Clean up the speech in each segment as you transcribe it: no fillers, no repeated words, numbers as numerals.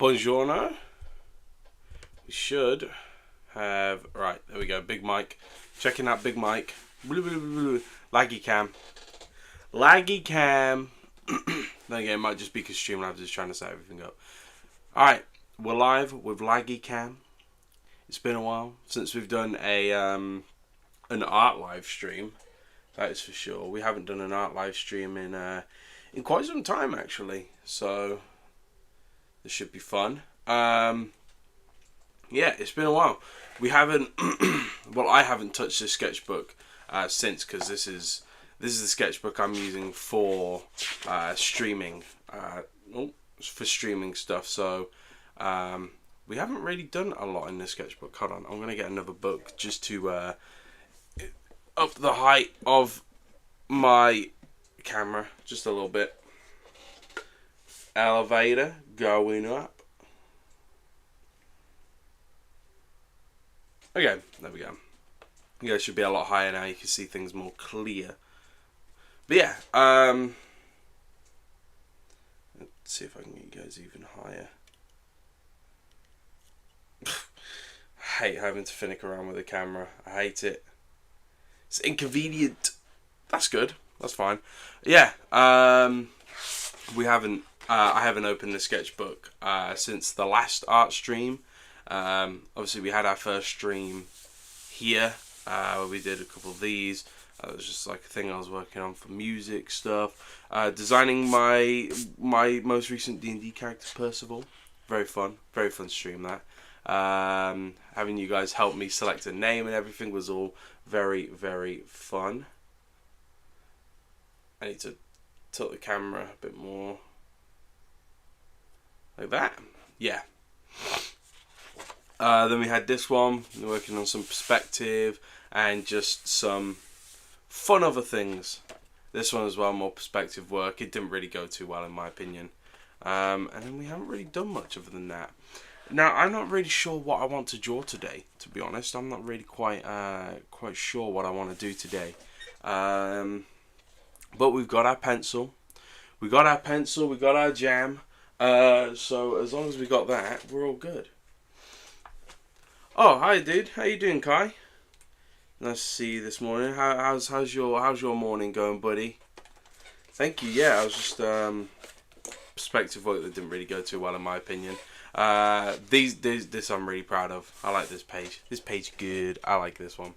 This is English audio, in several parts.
Buongiorno. We should have, right, there we go, big mic. Checking out big mic. Laggy cam. Laggy cam. Then again, it might just be because Streamlabs is trying to set everything up. Alright, we're live with Laggy cam. It's been a while since we've done a an art live stream. That is for sure. We haven't done an art live stream in quite some time actually. So this should be fun. Yeah, it's been a while. We haven't. Well, I haven't touched this sketchbook since, because this is the sketchbook I'm using for streaming. For streaming stuff. So we haven't really done a lot in this sketchbook. Hold on, I'm gonna get another book just to up the height of my camera just a little bit. Elevator going up. Okay, there we go. You guys should be a lot higher now. You can see things more clear. But yeah, let's see if I can get you guys even higher. I hate having to finick around with the camera. I hate it. It's inconvenient. That's good. That's fine. Yeah. We haven't. I haven't opened the sketchbook since the last art stream. Obviously, we had our first stream here. Where we did a couple of these. It was just like a thing I was working on for music stuff. Designing my most recent D&D character, Percival. Very fun stream that. Having you guys help me select a name and everything was all very, very fun. I need to tilt the camera a bit more. Like that. Yeah. Then we had this one, working on some perspective and just some fun other things. This one as well, more perspective work. It didn't really go too well in my opinion. And then we haven't really done much other than that. Now, I'm not really sure what I want to draw today, to be honest. I'm not really quite sure what I want to do today. But we've got our pencil. We got our jam. So as long as we got that, we're all good. Oh, hi dude. How you doing, Kai? Nice to see you this morning. How's your morning going, buddy? Thank you. Yeah, I was just perspective work that didn't really go too well in my opinion. This I'm really proud of. I like this page. This page good. I like this one.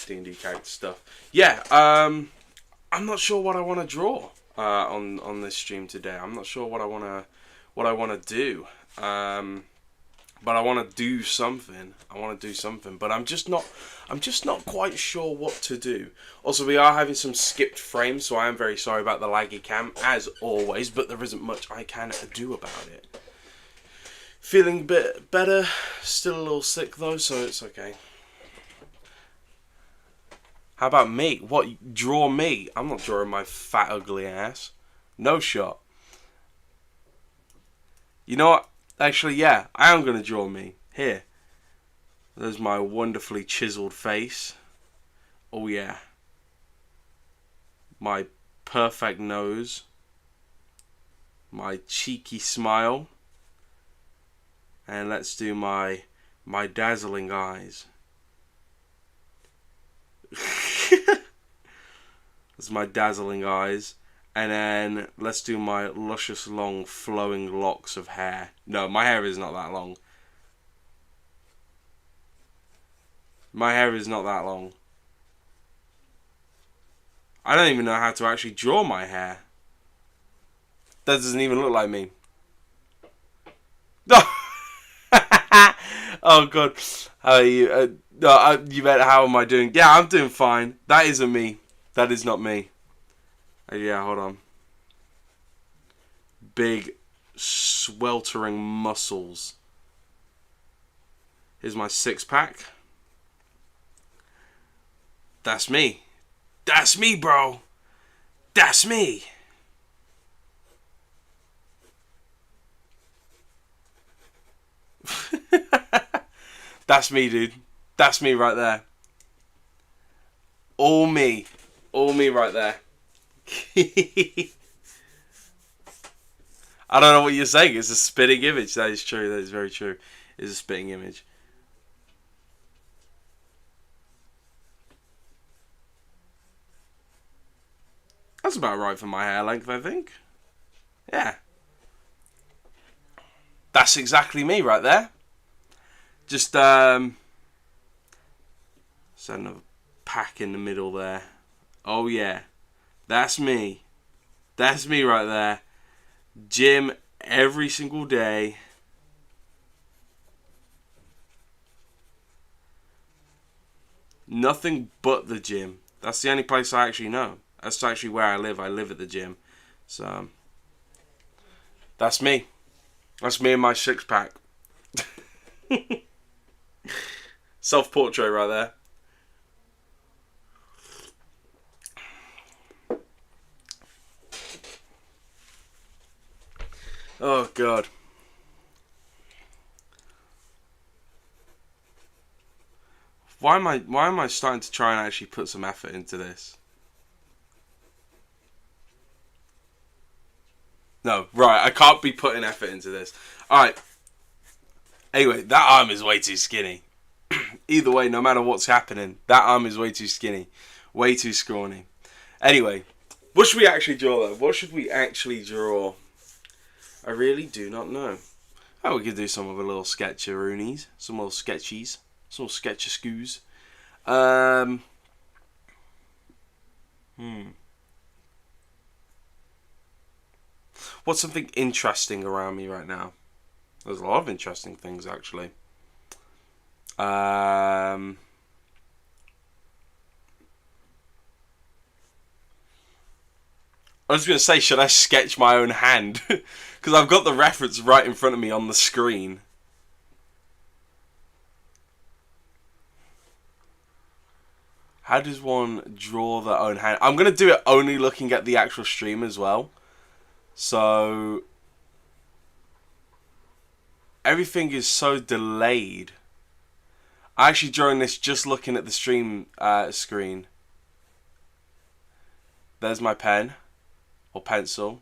D&D character stuff. Yeah. I'm not sure what I want to draw on this stream today. I'm not sure what I want to do. But I want to do something. But I'm just not quite sure what to do. Also, we are having some skipped frames, so I am very sorry about the laggy cam, as always, but there isn't much I can do about it. Feeling a bit better, still a little sick though, so it's okay. How about me? What, draw me? I'm not drawing my fat ugly ass. No shot. You know what? Actually, yeah, I am going to draw me. Here. There's my wonderfully chiseled face. Oh, yeah. My perfect nose. My cheeky smile. And let's do my dazzling eyes. That's my dazzling eyes. And then let's do my luscious, long, flowing locks of hair. No, my hair is not that long. My hair is not that long. I don't even know how to actually draw my hair. That doesn't even look like me. Oh god. How are you? You meant how am I doing? Yeah, I'm doing fine. That isn't me. That is not me. Yeah, hold on. Big, sweltering muscles. Here's my six-pack. That's me. That's me, bro. That's me. That's me, dude. That's me right there. All me. All me right there. I don't know what you're saying. It's a spitting image. That is true. That is very true. It's a spitting image. That's about right for my hair length, I think. Yeah. That's exactly me right there. Just, set another pack in the middle there. Oh, yeah. That's me. That's me right there. Gym every single day. Nothing but the gym. That's the only place I actually know. That's actually where I live. I live at the gym. So, that's me. That's me and my six pack. Self-portrait right there. Oh, God. Why am I starting to try and actually put some effort into this? No, right, I can't be putting effort into this. Alright. Anyway, that arm is way too skinny. Either way, no matter what's happening, that arm is way too skinny. Way too scrawny. Anyway, what should we actually draw though? What should we actually draw? I really do not know. Oh, we could do some of the little sketcheroonies. Some little sketchies. Some little sketchescoos. What's something interesting around me right now? There's a lot of interesting things actually. I was going to say, should I sketch my own hand? Because I've got the reference right in front of me on the screen. How does one draw their own hand? I'm going to do it only looking at the actual stream as well. So, everything is so delayed. I'm actually drawing this just looking at the stream screen. There's my pen. Or pencil.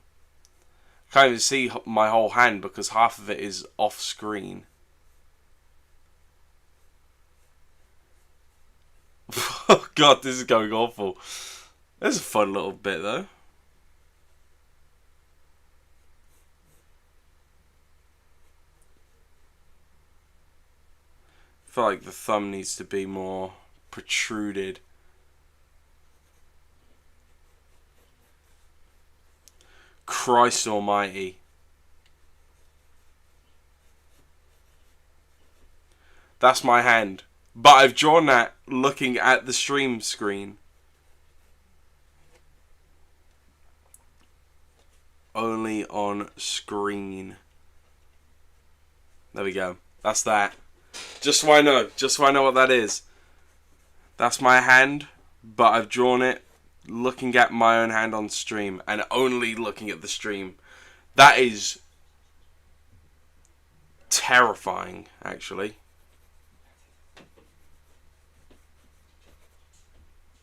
Can't even see my whole hand because half of it is off screen. Oh God, this is going awful. This is a fun little bit though. I feel like the thumb needs to be more protruded. Christ almighty. That's my hand. But I've drawn that looking at the stream screen. Only on screen. There we go. That's that. Just so I know. Just so I know what that is. That's my hand, but I've drawn it looking at my own hand on stream and only looking at the stream. That is terrifying, actually.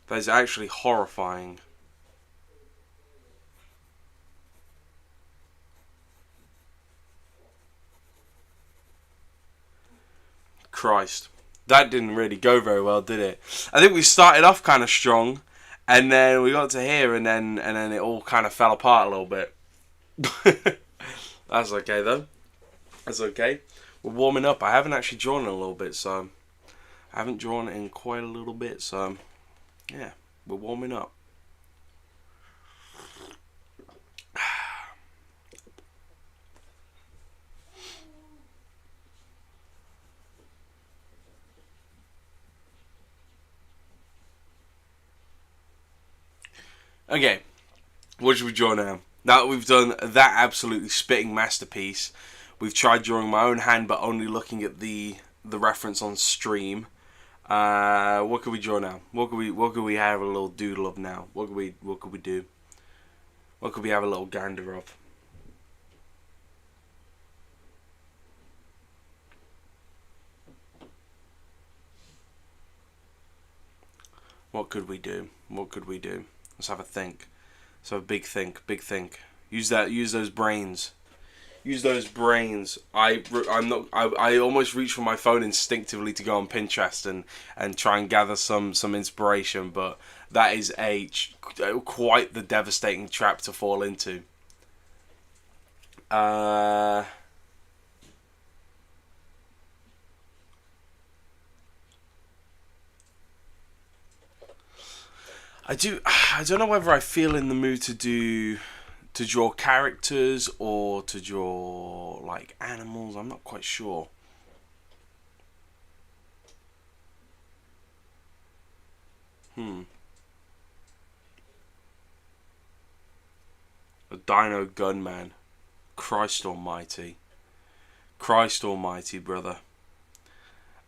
That is actually horrifying. Christ. That didn't really go very well, did it? I think we started off kind of strong, and then we got to here, and then it all kind of fell apart a little bit. That's okay, though. That's okay. We're warming up. I haven't actually drawn in a little bit, so... I haven't drawn in quite a little bit, so... Yeah, we're warming up. Okay, what should we draw now? Now that we've done that absolutely spitting masterpiece, we've tried drawing my own hand but only looking at the reference on stream. What could we draw now? What could we have a little doodle of now? What could we do? What could we have a little gander of? What could we do? What could we do? Let's have a think. So a big think, big think. Use those brains. use those brains. I almost reach for my phone instinctively to go on Pinterest and try and gather some inspiration, but that is quite the devastating trap to fall into. I don't know whether I feel in the mood to draw characters or to draw like animals. I'm not quite sure. A Dino Gunman. Christ almighty. Christ almighty, brother.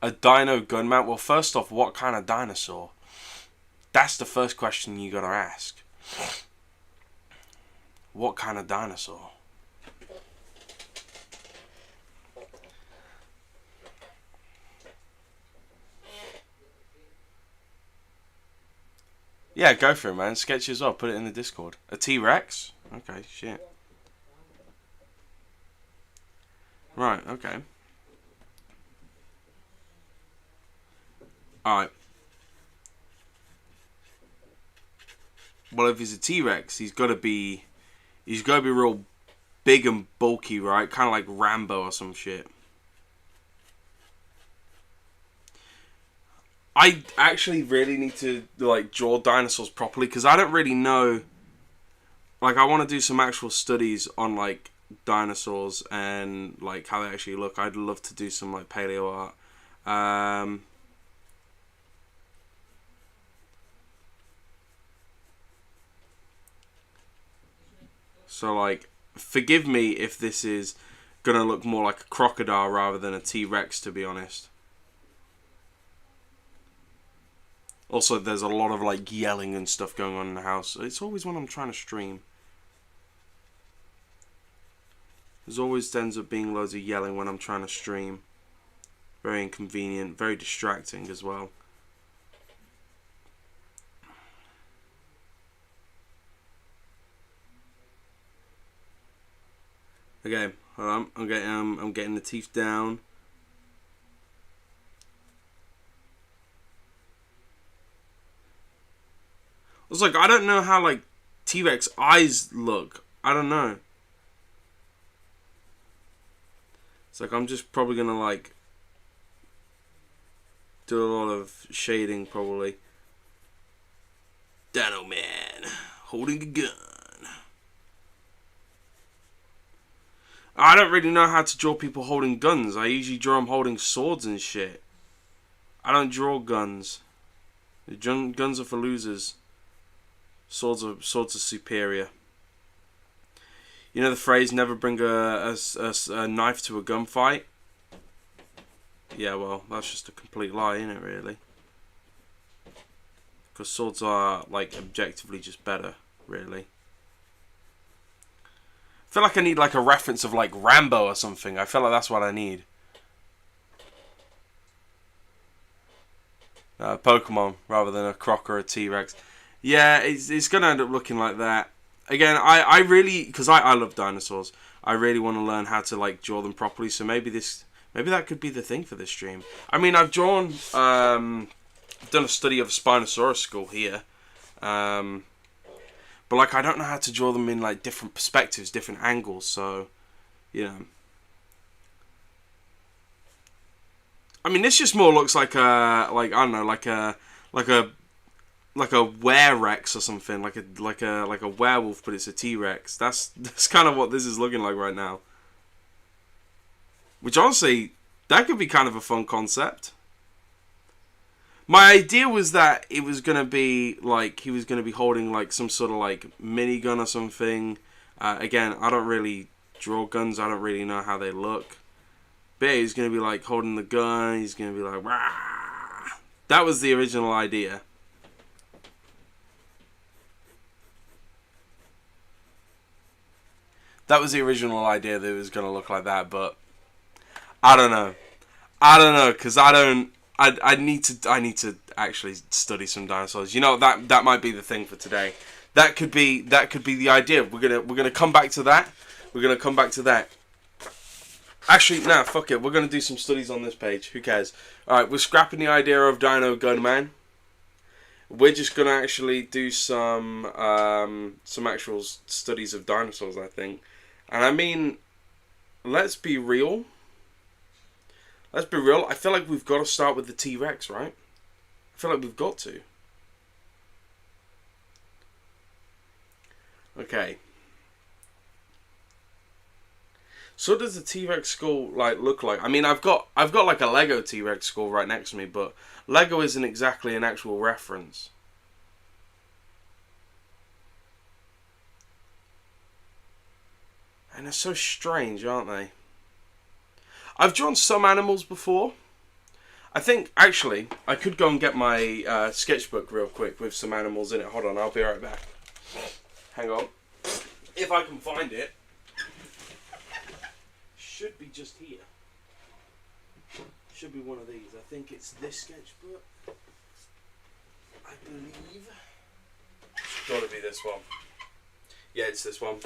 A Dino Gunman? Well, first off, what kind of dinosaur? That's the first question you gotta ask. What kind of dinosaur? Yeah, go for it, man. Sketch as well. Put it in the Discord. A T-Rex? Okay, shit. Right, okay. Alright. Well, if he's a T-Rex, he's got to be real big and bulky, right? Kind of like Rambo or some shit. I actually really need to like draw dinosaurs properly because I don't really know. Like, I want to do some actual studies on like dinosaurs and like how they actually look. I'd love to do some like paleo art. So like, forgive me if this is gonna look more like a crocodile rather than a T-Rex, to be honest. Also, there's a lot of like yelling and stuff going on in the house. It's always when I'm trying to stream. There's always ends up being loads of yelling when I'm trying to stream. Very inconvenient, very distracting as well. Okay, hold on. I'm getting the teeth down. I was like, I don't know how like T-Rex eyes look. I don't know. It's like I'm just probably gonna like do a lot of shading probably. Dino Man holding a gun. I don't really know how to draw people holding guns. I usually draw them holding swords and shit. I don't draw guns. Guns are for losers. Swords are superior. You know the phrase, never bring a knife to a gunfight? Yeah, well, that's just a complete lie, isn't it, really? Because swords are, like, objectively just better, really. I feel like I need, like, a reference of, like, Rambo or something. I feel like that's what I need. Pokemon, rather than a Croc or a T-Rex. Yeah, it's going to end up looking like that. Again, I really, because I love dinosaurs, I really want to learn how to, like, draw them properly, so maybe that could be the thing for this stream. I mean, I've drawn, I've done a study of a Spinosaurus skull here, but, like, I don't know how to draw them in, like, different perspectives, different angles, so, you know. I mean, this just more looks like a, like, I don't know, like a were-rex or something, like a werewolf, but it's a T-Rex. That's kind of what this is looking like right now. Which honestly, that could be kind of a fun concept. My idea was that it was gonna be like he was gonna be holding like some sort of like minigun or something. Again, I don't really draw guns. I don't really know how they look. But yeah, he's gonna be like holding the gun. He's gonna be like, rah. That was the original idea. That was the original idea that it was gonna look like that, but I don't know. Because I need to actually study some dinosaurs. You know, that might be the thing for today. That could be the idea. We're gonna come back to that. We're gonna come back to that. Actually, nah, fuck it. We're going to do some studies on this page. Who cares? Alright, we're scrapping the idea of Dino Gunman. We're just going to actually do some actual studies of dinosaurs, I think. And I mean, let's be real. Let's be real. I feel like we've got to start with the T-Rex, right? I feel like we've got to. Okay. So does the T-Rex skull look like? I mean, I've got like a Lego T-Rex skull right next to me, but Lego isn't exactly an actual reference. And they're so strange, aren't they? I've drawn some animals before. I think, actually, I could go and get my sketchbook real quick with some animals in it. Hold on, I'll be right back. Hang on. If I can find it. Should be just here. Should be one of these. I think it's this sketchbook. I believe. It's got to be this one. Yeah, it's this one.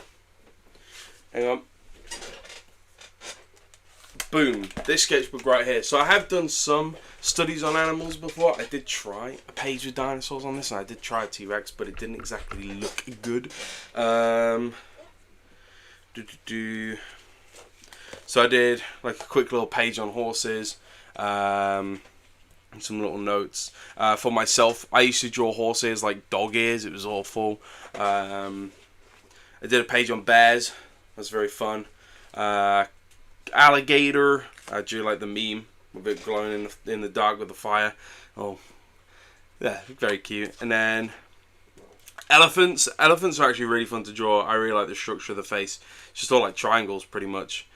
Hang on. Boom. This sketchbook right here. So I have done some studies on animals before. I did try a page with dinosaurs on this, and I did try a T-Rex, but it didn't exactly look good. So I did like a quick little page on horses, and some little notes. For myself, I used to draw horses like dog ears. It was awful. I did a page on bears. That's very fun. Alligator. I drew like the meme with it glowing in the dark with the fire. Oh, yeah, very cute. And then elephants. Elephants are actually really fun to draw. I really like the structure of the face. It's just all like triangles, pretty much.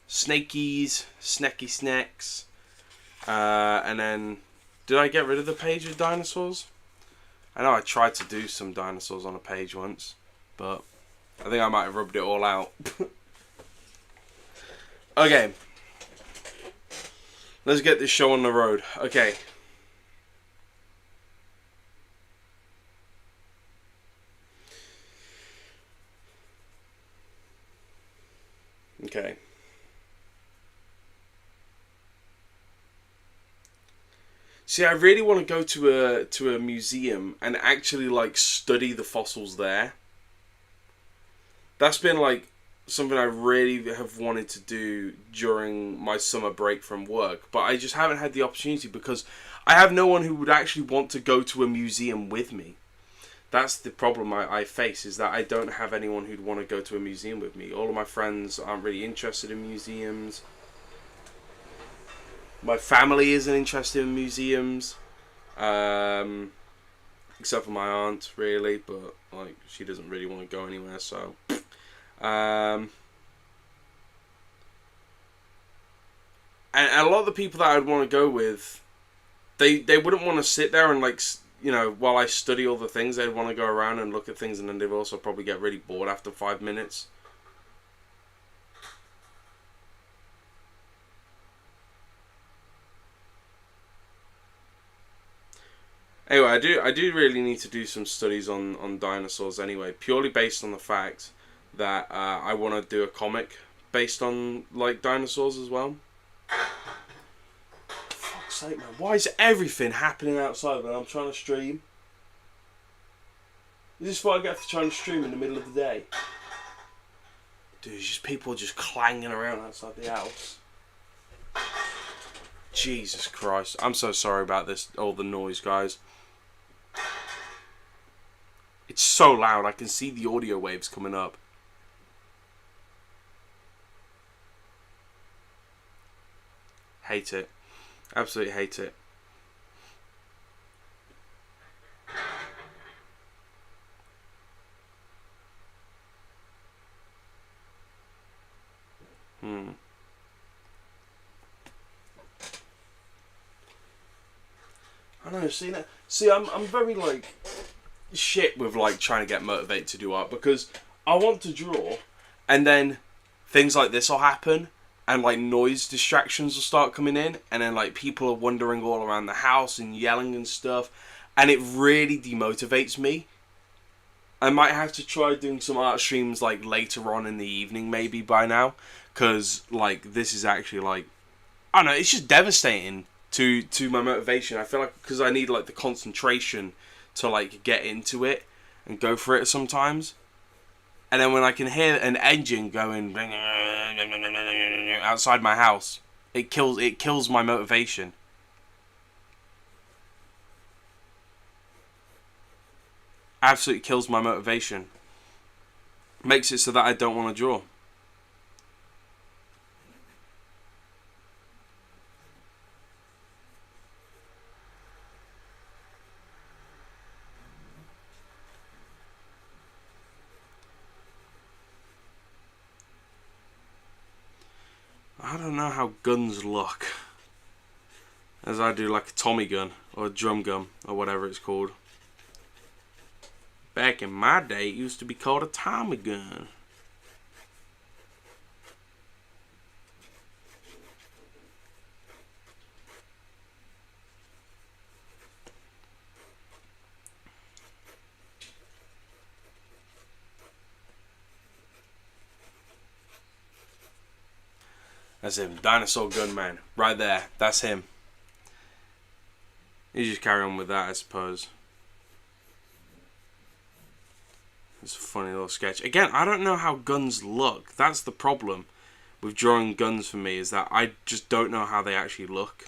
Snakies, snacky snacks, and then did I get rid of the page with dinosaurs? I know I tried to do some dinosaurs on a page once, but I think I might have rubbed it all out. Okay, let's get this show on the road. Okay. Okay. See, I really want to go to a museum and actually like study the fossils there. That's been like something I really have wanted to do during my summer break from work, but I just haven't had the opportunity because I have no one who would actually want to go to a museum with me. That's the problem I face, is that I don't have anyone who'd want to go to a museum with me. All of my friends aren't really interested in museums. My family isn't interested in museums. Except for my aunt, really, but like she doesn't really want to go anywhere, so... and a lot of the people that I'd want to go with, they wouldn't want to sit there and like... You know, while I study all the things, they'd want to go around and look at things, and then they'd also probably get really bored after 5 minutes. Anyway, I do really need to do some studies on dinosaurs anyway, purely based on the fact that I want to do a comic based on like dinosaurs as well. Sake, man. Why is everything happening outside when I'm trying to stream? Is this what I get for trying to stream in the middle of the day? Dude, it's just people just clanging around outside the house. Jesus Christ. I'm so sorry about this, all the noise, guys. It's so loud, I can see the audio waves coming up. Hate it. Absolutely hate it. I know, see that? See, I'm very like shit with like trying to get motivated to do art, because I want to draw and then things like this will happen. And like noise distractions will start coming in, and then like people are wandering all around the house and yelling and stuff, and it really demotivates me. I might have to try doing some art streams like later on in the evening, maybe by now, because like this is actually like, I don't know, it's just devastating to my motivation. I feel like because I need like the concentration to like get into it and go for it sometimes, and then when I can hear an engine going outside my house, it kills my motivation. Absolutely kills my motivation. Makes it so that I don't want to draw. I don't know how guns look. As I do like a Tommy gun or a drum gun or whatever it's called. Back in my day, it used to be called a Tommy gun. That's him, Dinosaur Gunman, right there. That's him. You just carry on with that, I suppose. It's a funny little sketch. Again, I don't know how guns look. That's the problem with drawing guns for me, is that I just don't know how they actually look.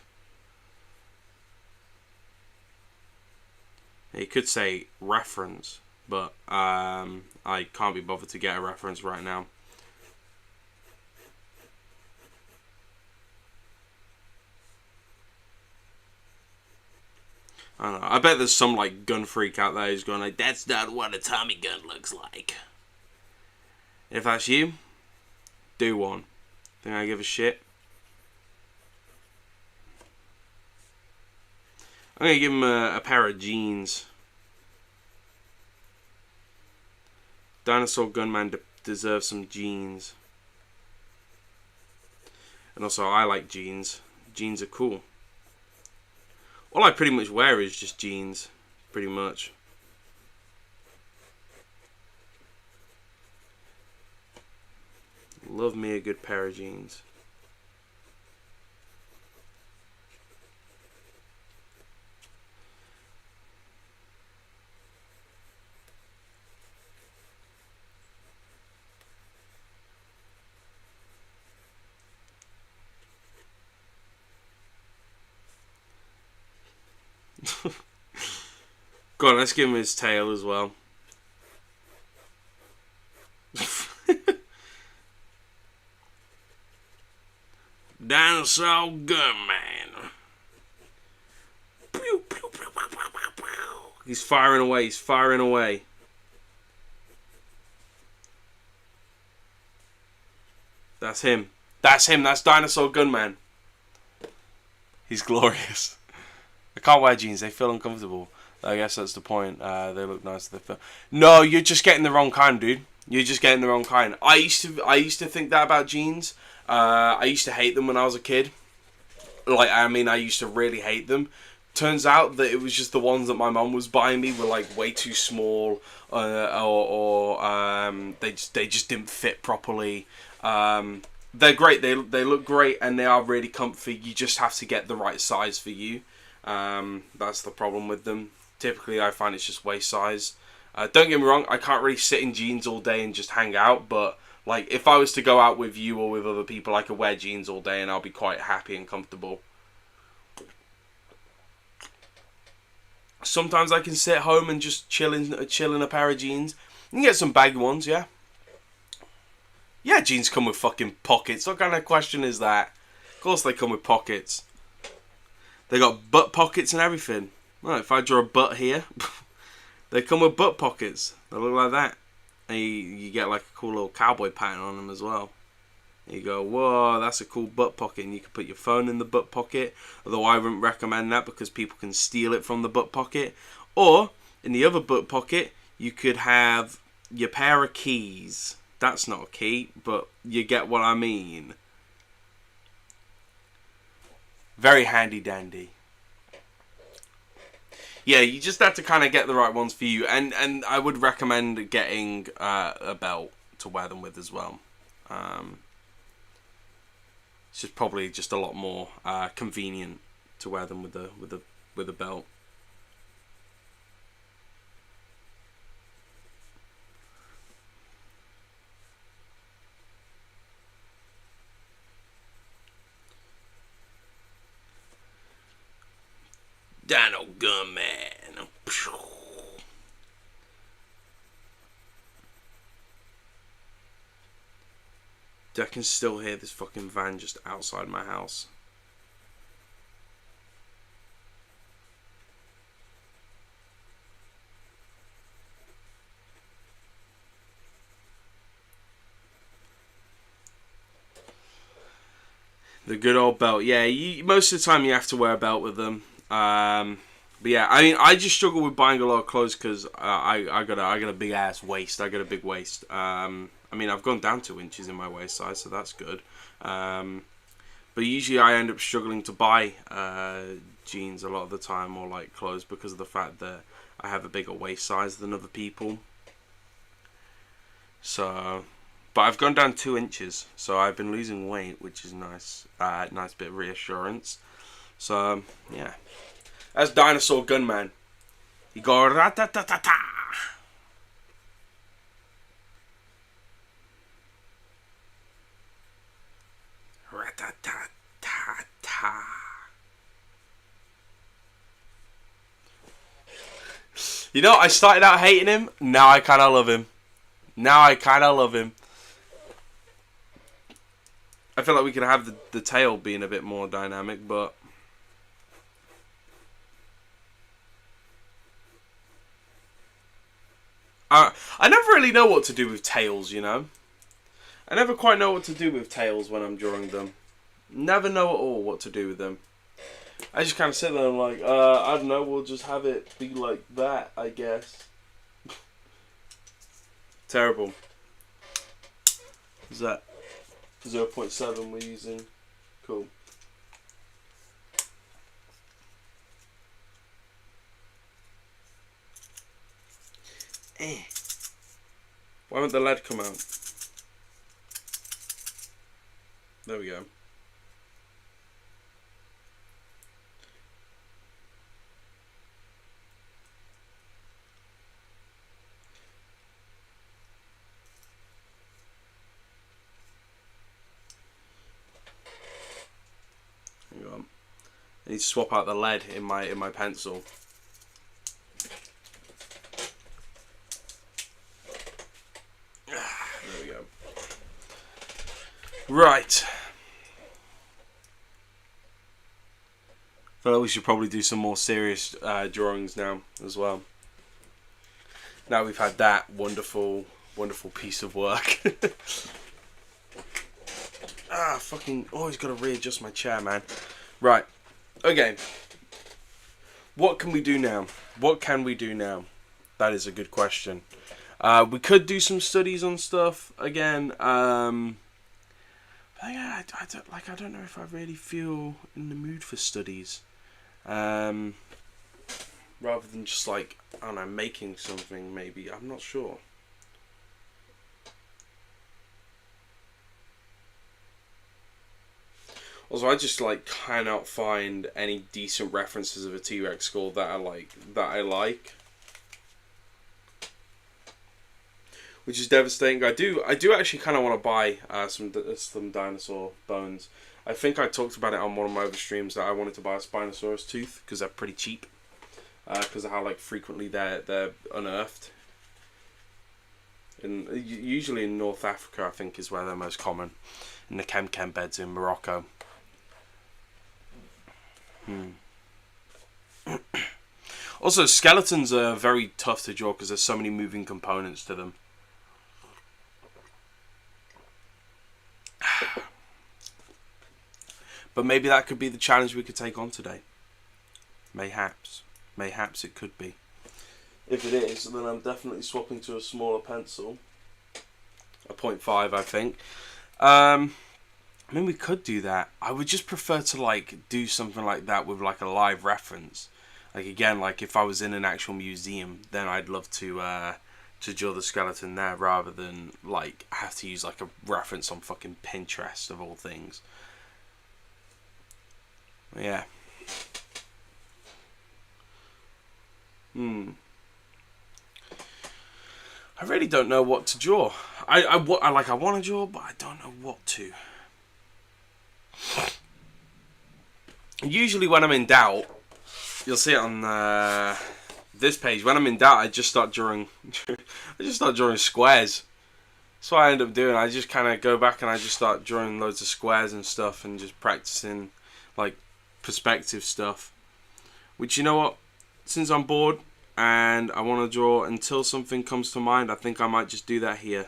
You could say reference, but I can't be bothered to get a reference right now. I don't know. I bet there's some like gun freak out there who's going like, that's not what a Tommy gun looks like. If that's you, do one. Think I give a shit? I'm gonna give him a pair of jeans. Dinosaur Gunman deserves some jeans. And also, I like jeans. Jeans are cool. All I pretty much wear is just jeans, pretty much. Love me a good pair of jeans. Go on, let's give him his tail as well. Dinosaur Gunman. He's firing away, he's firing away. That's him. That's him, that's Dinosaur Gunman. He's glorious. I can't wear jeans, they feel uncomfortable. I guess that's the point. They look nice. They feel. No, you're just getting the wrong kind, dude. You're just getting the wrong kind. I used to think that about jeans. I used to hate them when I was a kid. I used to really hate them. Turns out that it was just the ones that my mum was buying me were like way too small, or they just didn't fit properly. They're great. They look great and they are really comfy. You just have to get the right size for you. That's the problem with them. Typically, I find it's just waist size. Don't get me wrong, I can't really sit in jeans all day and just hang out, but like if I was to go out with you or with other people, I could wear jeans all day and I'll be quite happy and comfortable. Sometimes I can sit home and just chill in a pair of jeans. You can get some baggy ones, yeah. Yeah, jeans come with fucking pockets. What kind of question is that? Of course they come with pockets. They got butt pockets and everything. Right, if I draw a butt here, they come with butt pockets. They look like that. And you get like a cool little cowboy pattern on them as well. And you go, whoa, that's a cool butt pocket. And you can put your phone in the butt pocket. Although I wouldn't recommend that because people can steal it from the butt pocket. Or, in the other butt pocket, you could have your pair of keys. That's not a key, but you get what I mean. Very handy dandy. Yeah, you just have to kind of get the right ones for you, and I would recommend getting a belt to wear them with as well. It's just probably just a lot more convenient to wear them with a belt. Dino Gunman. I can still hear this fucking van just outside my house. The good old belt. Yeah, most of the time you have to wear a belt with them. But yeah, I mean, I just struggle with buying a lot of clothes because I got a big ass waist. I got a big waist. I mean, I've gone down 2 inches in my waist size, so that's good. But usually I end up struggling to buy jeans a lot of the time, or like clothes, because of the fact that I have a bigger waist size than other people. So, but I've gone down 2 inches, so I've been losing weight, which is nice. Nice bit of reassurance. So yeah, that's Dinosaur Gunman. You go ra-ta-ta-ta-ta. Ra-ta-ta-ta-ta. You know, I started out hating him. Now I kind of love him. I feel like we could have the tail being a bit more dynamic, but I never really know what to do with tails, you know? I never quite know what to do with tails when I'm drawing them. Never know at all what to do with them. I just kind of sit there and I'm like, I don't know, we'll just have it be like that, I guess. Terrible. Is that 0.7 we're using? Cool. Why won't the lead come out? There we go. Hang on. I need to swap out the lead in my pencil. There we go. Right. I feel like we should probably do some more serious drawings now as well. Now we've had that wonderful piece of work. Fucking always got to readjust my chair, man. Right. Okay. What can we do now? That is a good question. We could do some studies on stuff again. But yeah, I don't know if I really feel in the mood for studies. Rather than just like, I don't know, making something maybe. I'm not sure. Also, I just like cannot find any decent references of a T-Rex skull that I like. Which is devastating. I do actually kind of want to buy some dinosaur bones. I think I talked about it on one of my other streams that I wanted to buy a Spinosaurus tooth because they're pretty cheap. Because of how like frequently they're unearthed. And usually in North Africa, I think, is where they're most common. In the Kem beds in Morocco. Also, skeletons are very tough to draw because there's so many moving components to them. But maybe that could be the challenge we could take on today. Mayhaps it could be. If it is, then I'm definitely swapping to a smaller pencil. A 0.5, I think. I mean, we could do that. I would just prefer to like do something like that with like a live reference. Like again, like if I was in an actual museum, then I'd love to draw the skeleton there rather than like have to use like a reference on fucking Pinterest of all things. Yeah. I really don't know what to draw. I want to draw, but I don't know what to. Usually when I'm in doubt, you'll see it on this page. When I'm in doubt, I just start drawing. I just start drawing squares. That's what I end up doing. I just kind of go back and I just start drawing loads of squares and stuff, and just practicing like perspective stuff. Which, you know what? Since I'm bored and I want to draw until something comes to mind, I think I might just do that here.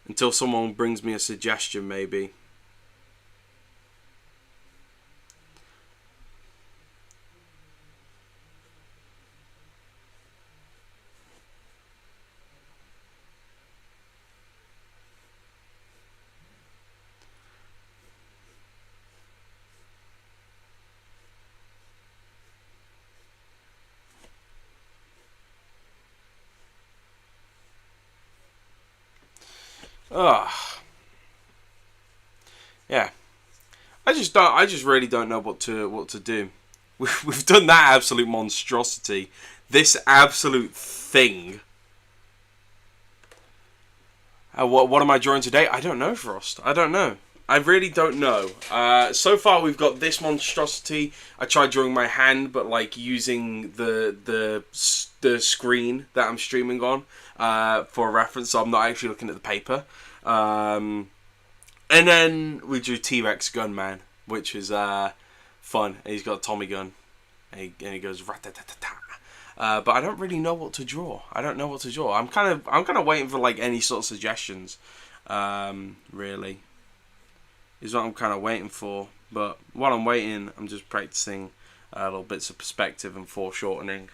Until someone brings me a suggestion, maybe. Ugh. Yeah. I just really don't know what to do. We've done that absolute monstrosity. This absolute thing. What am I drawing today? I don't know, Frost. I don't know. I really don't know. So far we've got this monstrosity. I tried drawing my hand, but like using the screen that I'm streaming on for a reference, so I'm not actually looking at the paper. And then we drew T-Rex Gunman, which is fun. And he's got a Tommy gun, and he goes rat-ta-ta-ta-ta. But I don't really know what to draw. I don't know what to draw. I'm kind of waiting for like any sort of suggestions. Really, is what I'm kind of waiting for. But while I'm waiting, I'm just practicing little bits of perspective and foreshortening.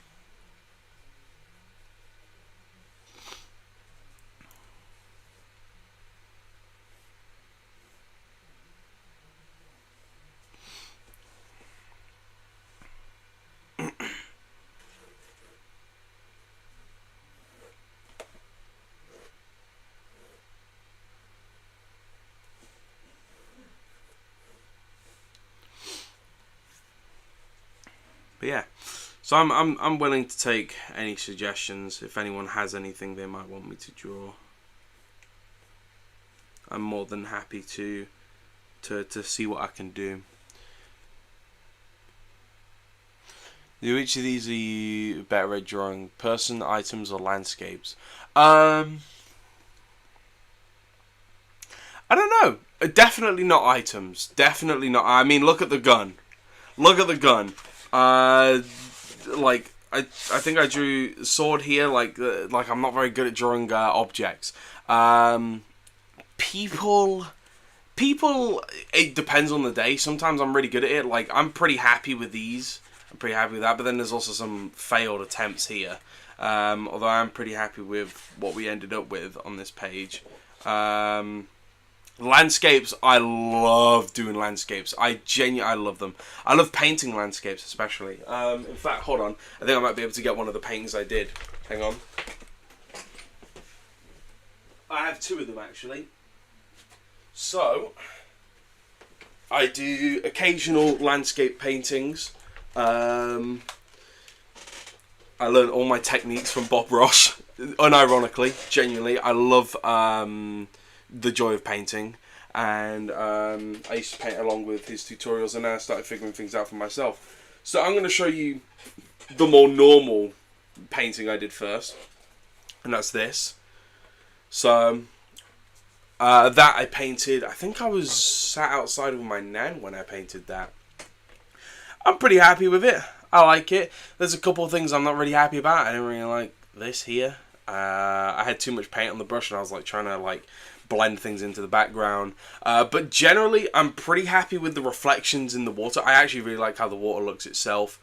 But yeah, so I'm willing to take any suggestions. If anyone has anything they might want me to draw, I'm more than happy to see what I can do. Which of these are you better at drawing? Person, items, or landscapes? I don't know. Definitely not items. Definitely not. I mean, look at the gun. Look at the gun. Like I think I drew sword here. Like I'm not very good at drawing objects. People. It depends on the day. Sometimes I'm really good at it. Like I'm pretty happy with these. I'm pretty happy with that. But then there's also some failed attempts here. Although I'm pretty happy with what we ended up with on this page. Landscapes, I love doing landscapes. I love them. I love painting landscapes especially. In fact, hold on. I think I might be able to get one of the paintings I did. Hang on. I have two of them actually. So, I do occasional landscape paintings. I learned all my techniques from Bob Ross. Unironically, genuinely. I love the joy of painting, and I used to paint along with his tutorials, and then I started figuring things out for myself. So I'm going to show you the more normal painting I did first, and that's this. So that I painted, I think I was sat outside with my nan when I painted that. I'm pretty happy with it. I like it. There's a couple of things I'm not really happy about. I didn't really like this here. I had too much paint on the brush, and I was like trying to like blend things into the background. But generally, I'm pretty happy with the reflections in the water. I actually really like how the water looks itself.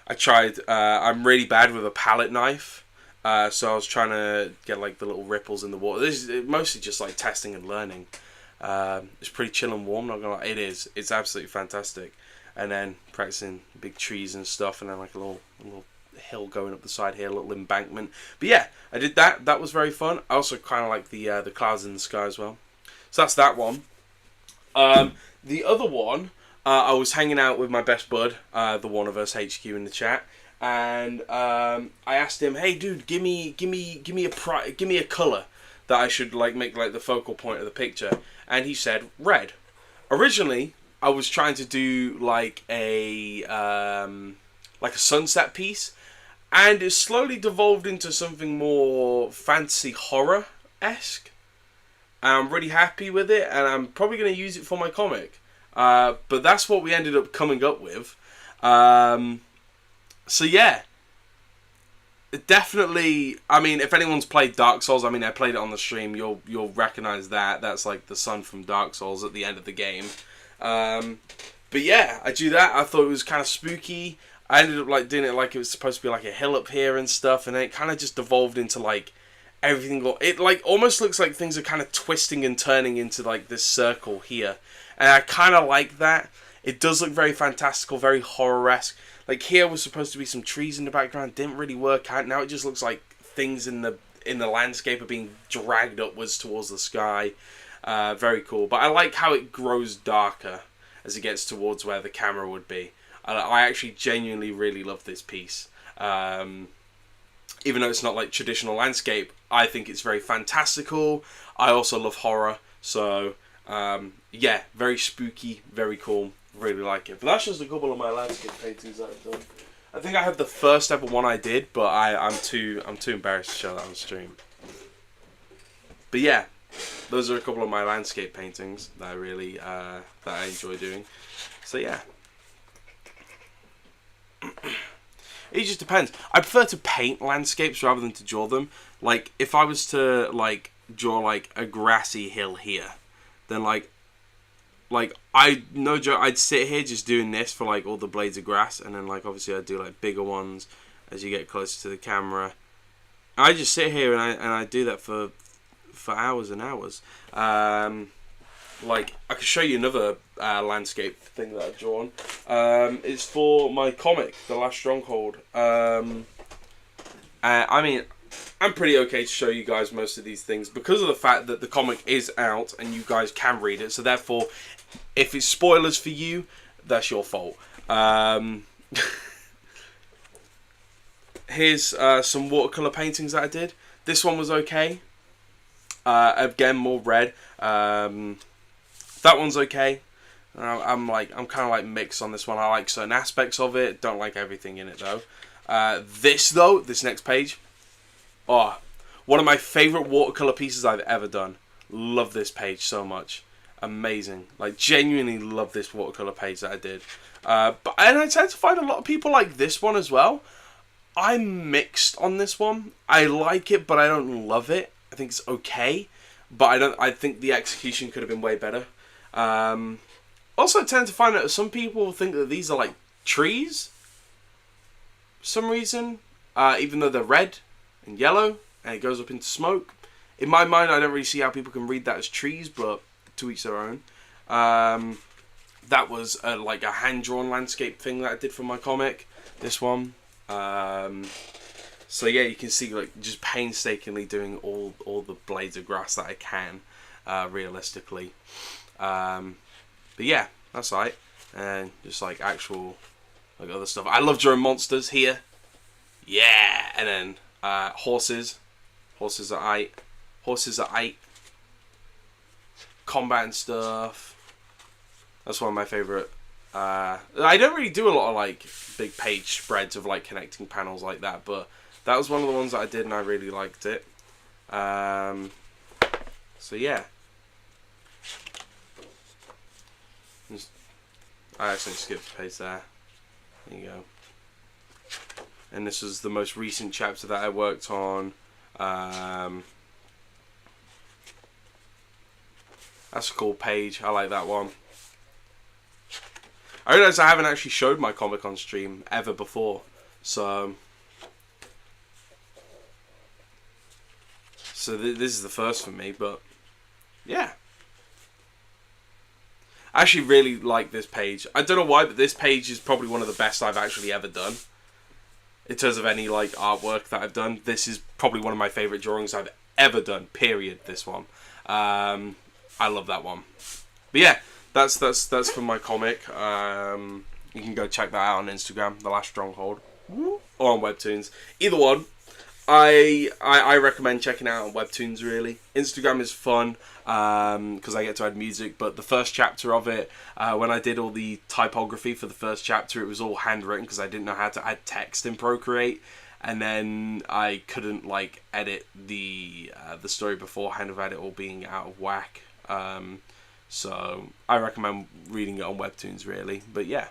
I tried. I'm really bad with a palette knife. So I was trying to get like the little ripples in the water. This is mostly just like testing and learning. It's pretty chill and warm. Not gonna lie, it is. It's absolutely fantastic. And then practicing big trees and stuff, and then like a little hill going up the side here, a little embankment. But yeah, I did that. That was very fun. I also kind of like the clouds in the sky as well. So that's that one. The other one, I was hanging out with my best bud, the One of Us HQ in the chat, and I asked him, "Hey, dude, give me a color that I should like make like the focal point of the picture." And he said red. Originally, I was trying to do like a sunset piece, and it slowly devolved into something more fantasy horror-esque. I'm really happy with it, and I'm probably going to use it for my comic. But that's what we ended up coming up with. So yeah, definitely. I mean, if anyone's played Dark Souls, I mean, I played it on the stream. You'll recognize that. That's like the sun from Dark Souls at the end of the game. But yeah, I do that. I thought it was kind of spooky. I ended up like doing it like it was supposed to be like a hill up here and stuff, and then it kind of just devolved into like everything. It like almost looks like things are kind of twisting and turning into like this circle here, and I kind of like that. It does look very fantastical, very horror-esque. Like here was supposed to be some trees in the background, didn't really work out. Now it just looks like things in the landscape are being dragged upwards towards the sky. Very cool, but I like how it grows darker as it gets towards where the camera would be. I actually genuinely really love this piece. Even though it's not like traditional landscape, I think it's very fantastical. I also love horror, so yeah, very spooky, very cool. Really like it. But that's just a couple of my landscape paintings that I've done. I think I have the first ever one I did, but I'm too embarrassed to show that on stream. But yeah, those are a couple of my landscape paintings that I really that I enjoy doing. So yeah. It just depends. I prefer to paint landscapes rather than to draw them. Like if I was to like draw like a grassy hill here, then like I no joke, I'd sit here just doing this for like all the blades of grass, and then like obviously I'd do like bigger ones as you get closer to the camera. I just sit here and I do that for hours and hours. Like I could show you another landscape thing that I've drawn. It's for my comic, The Last Stronghold. I mean, I'm pretty okay to show you guys most of these things because of the fact that the comic is out and you guys can read it. So therefore, if it's spoilers for you, that's your fault. Here's some watercolor paintings that I did. This one was okay. Again, more red. That one's okay. I'm kind of like mixed on this one. I like certain aspects of it. Don't like everything in it though. This next page. Oh, one of my favorite watercolor pieces I've ever done. Love this page so much. Amazing. Like genuinely love this watercolor page that I did. And I tend to find a lot of people like this one as well. I'm mixed on this one. I like it, but I don't love it. I think it's okay, but I think the execution could have been way better. Also, I tend to find that some people think that these are like trees for some reason, even though they're red and yellow and it goes up into smoke. In my mind, I don't really see how people can read that as trees, but to each their own. That was like a hand-drawn landscape thing that I did for my comic. This one. So yeah, you can see like just painstakingly doing all the blades of grass that I can, realistically. But yeah, that's right. And just like actual like other stuff. I love drawing monsters here. Yeah, and then horses. Horses are eight. Combat and stuff. That's one of my favorite. I don't really do a lot of like big page spreads of like connecting panels like that, but that was one of the ones that I did and I really liked it. So yeah. I actually skipped a page there. There you go. And this was the most recent chapter that I worked on. That's a cool page. I like that one. I realised I haven't actually showed my comic on stream ever before. So this is the first for me, but yeah. I actually really like this page. I don't know why, but this page is probably one of the best I've actually ever done. In terms of any like artwork that I've done, this is probably one of my favourite drawings I've ever done, period, this one. I love that one. But yeah, that's for my comic. You can go check that out on Instagram, The Last Stronghold, or on Webtoons. Either one. I recommend checking out on Webtoons, really. Instagram is fun because I get to add music, but the first chapter of it, when I did all the typography for the first chapter, it was all handwritten because I didn't know how to add text in Procreate, and then I couldn't like edit the story beforehand without it all being out of whack. So I recommend reading it on Webtoons, really. But yeah.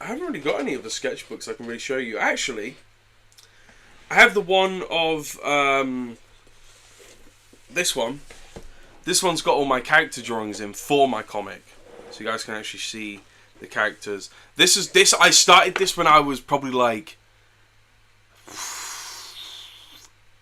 I haven't really got any of the sketchbooks I can really show you. Actually, I have the one of this one. This one's got all my character drawings in for my comic, so you guys can actually see the characters. I started this when I was probably like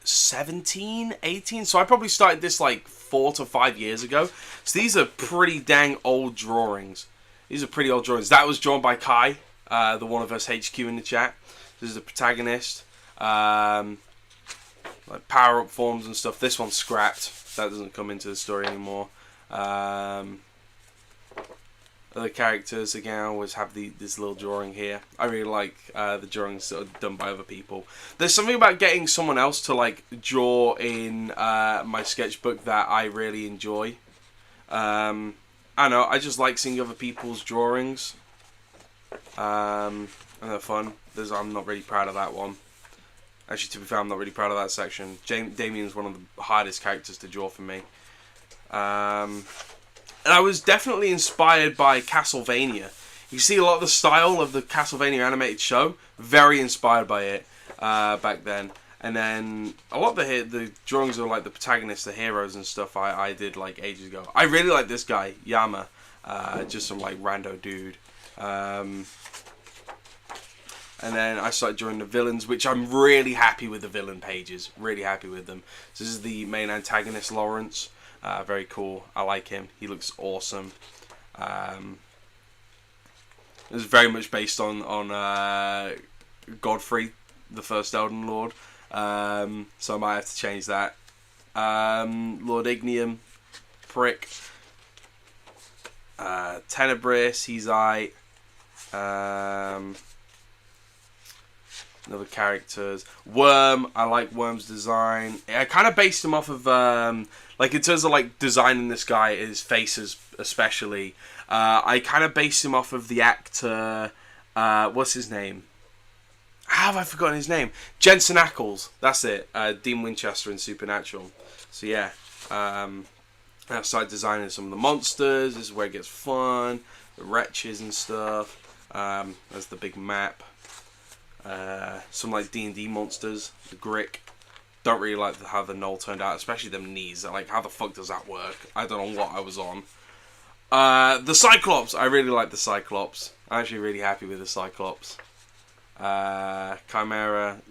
17, 18. So I probably started this like 4 to 5 years ago. So these are pretty dang old drawings. These are pretty old drawings. That was drawn by Kai, the One of Us HQ in the chat. This is the protagonist. Like power-up forms and stuff. This one's scrapped. That doesn't come into the story anymore. Other characters, again, I always have this little drawing here. I really like the drawings that are done by other people. There's something about getting someone else to like draw in my sketchbook that I really enjoy. I don't know, I just like seeing other people's drawings. And they're fun. I'm not really proud of that one. Actually, to be fair, I'm not really proud of that section. Damien's one of the hardest characters to draw for me. And I was definitely inspired by Castlevania. You see a lot of the style of the Castlevania animated show. Very inspired by it back then. And then a lot of the drawings of like the protagonists, the heroes and stuff I did like ages ago. I really like this guy, Yama. Just some like rando dude. And then I started drawing the villains, which I'm really happy with the villain pages. Really happy with them. So this is the main antagonist, Lawrence. Very cool. I like him. He looks awesome. It was very much based on Godfrey, the first Elden Lord. So I might have to change that. Lord Ignium, prick. Tenebris, he's aight. Other characters. Worm, I like Worm's design. I kind of based him off of, like in terms of like designing this guy, his faces especially. I kind of based him off of the actor, what's his name? How have I forgotten his name? Jensen Ackles, that's it. Dean Winchester in Supernatural. So yeah, I started designing some of the monsters. This is where it gets fun. The wretches and stuff. There's the big map. Some like D&D monsters. The Grick. Don't really like how the Gnoll turned out, especially them knees. Like, how the fuck does that work? I don't know what I was on. The Cyclops. I really like the Cyclops. I'm actually really happy with the Cyclops. Chimera.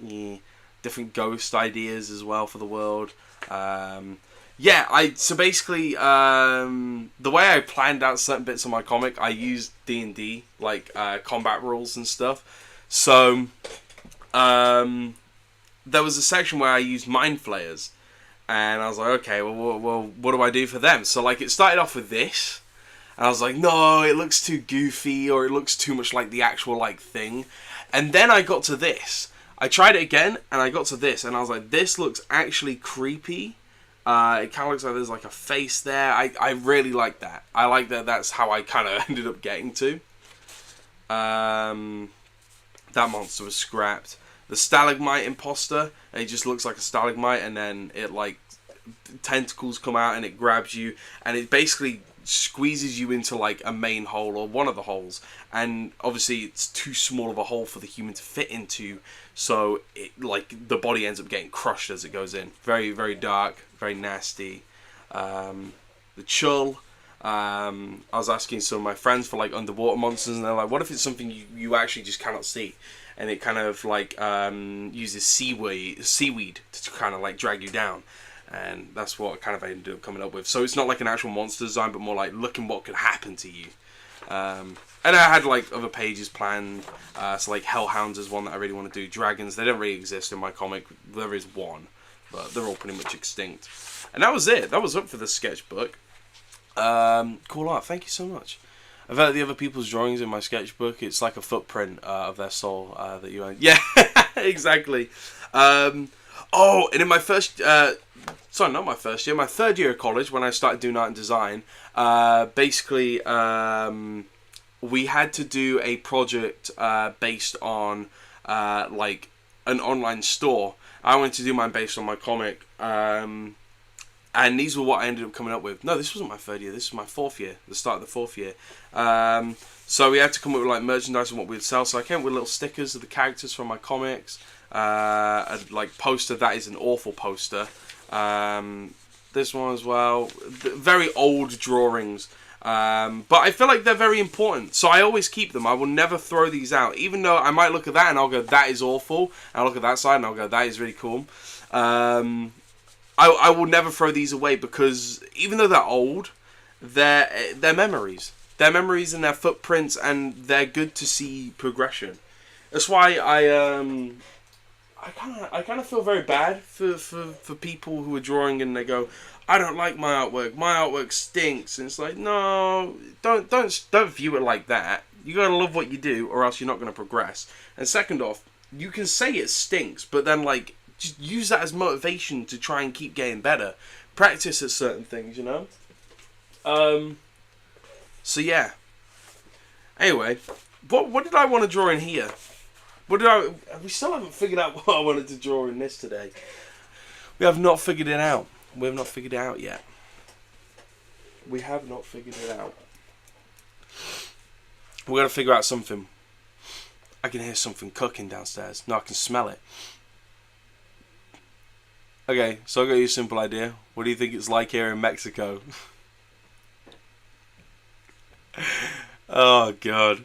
Different ghost ideas as well for the world. Yeah, so basically, the way I planned out certain bits of my comic, I used D&D, like combat rules and stuff. So, there was a section where I used Mind Flayers, and I was like, okay, well, what do I do for them? So, like, it started off with this, and I was like, no, it looks too goofy, or it looks too much like the actual, like, thing. And then I got to this. I tried it again, and I got to this, and I was like, this looks actually creepy. It kind of looks like there's, like, a face there. I really like that. I like that that's how I kind of ended up getting to. That monster was scrapped. The stalagmite imposter, it just looks like a stalagmite, and then it like tentacles come out and it grabs you, and it basically squeezes you into like a main hole or one of the holes, and obviously it's too small of a hole for the human to fit into, so it like the body ends up getting crushed as it goes in. Very, very dark, very nasty. The Chull, I was asking some of my friends for like underwater monsters, and they're like, what if it's something you actually just cannot see, and it kind of like uses seaweed to kind of like drag you down, and that's what kind of I ended up coming up with. So it's not like an actual monster design, but more like looking what could happen to you. And I had like other pages planned, so like Hellhounds is one that I really want to do. Dragons, they don't really exist in my comic. There is one, but they're all pretty much extinct. And that was it. That was up for the sketchbook. Cool art. Thank you so much. I've had the other people's drawings in my sketchbook. It's like a footprint of their soul that you own. Yeah, exactly. Oh, and in my first... sorry, not my first year. My third year of college, when I started doing art and design, basically... we had to do a project based on like an online store. I wanted to do mine based on my comic, and these were what I ended up coming up with. No, this wasn't my third year. This was my fourth year, the start of the fourth year. So we had to come up with like merchandise and what we'd sell. So I came up with little stickers of the characters from my comics. A like poster that is an awful poster. This one as well. Very old drawings. But I feel like they're very important, so I always keep them. I will never throw these out, even though I might look at that and I'll go, that is awful, and I'll look at that side and I'll go, that is really cool. I will never throw these away, because even though they're old, they're memories. They're memories and they're footprints, and they're good to see progression. That's why I kind of feel very bad for people who are drawing and they go, I don't like my artwork. My artwork stinks. And it's like, no, don't view it like that. You gotta love what you do, or else you're not gonna progress. And second off, you can say it stinks, but then like just use that as motivation to try and keep getting better. Practice at certain things, you know. So yeah. Anyway, what did I want to draw in here? We still haven't figured out what I wanted to draw in this today. We have not figured it out. We have not figured it out yet. We have not figured it out. We're going to figure out something. I can hear something cooking downstairs. No, I can smell it. Okay, so I got you a simple idea. What do you think it's like here in Mexico? Oh, God.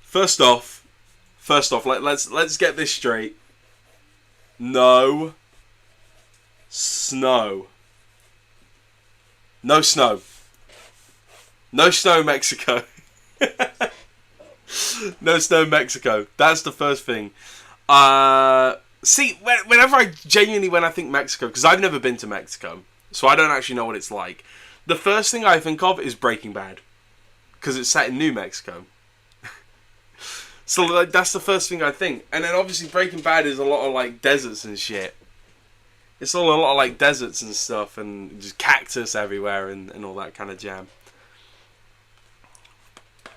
First off, let's get this straight. No snow. No snow. No snow in Mexico. No snow in Mexico. That's the first thing. See, whenever when I think Mexico, because I've never been to Mexico, so I don't actually know what it's like. The first thing I think of is Breaking Bad, because it's set in New Mexico. So like, that's the first thing I think. And then obviously Breaking Bad is a lot of like deserts and shit. It's all a lot of like deserts and stuff, and just cactus everywhere and all that kind of jam.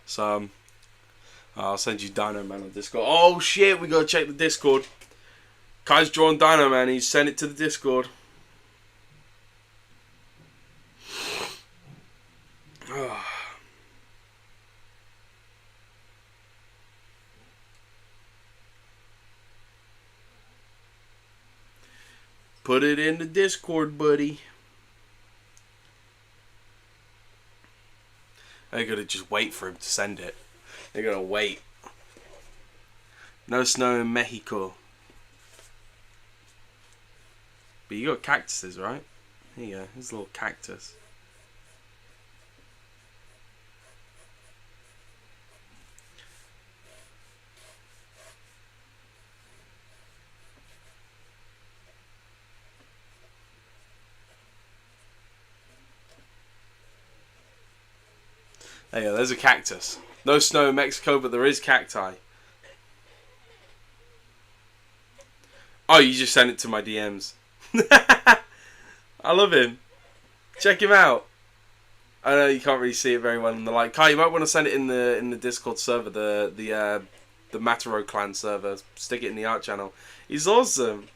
So I'll send you Dino Man on Discord. Oh shit, we gotta check the Discord. Kai's drawn Dino Man, he's sent it to the Discord. Put it in the Discord, buddy. They're gonna just wait for him to send it. They're gonna wait. No snow in Mexico. But you got cactuses, right? Here you go. Here's a little cactus. There you go, there's a cactus. No snow in Mexico, but there is cacti. Oh, you just sent it to my DMs. I love him. Check him out. I know you can't really see it very well in the light. Kai, you might want to send it in the Discord server, the Mataro clan server. Stick it in the art channel. He's awesome.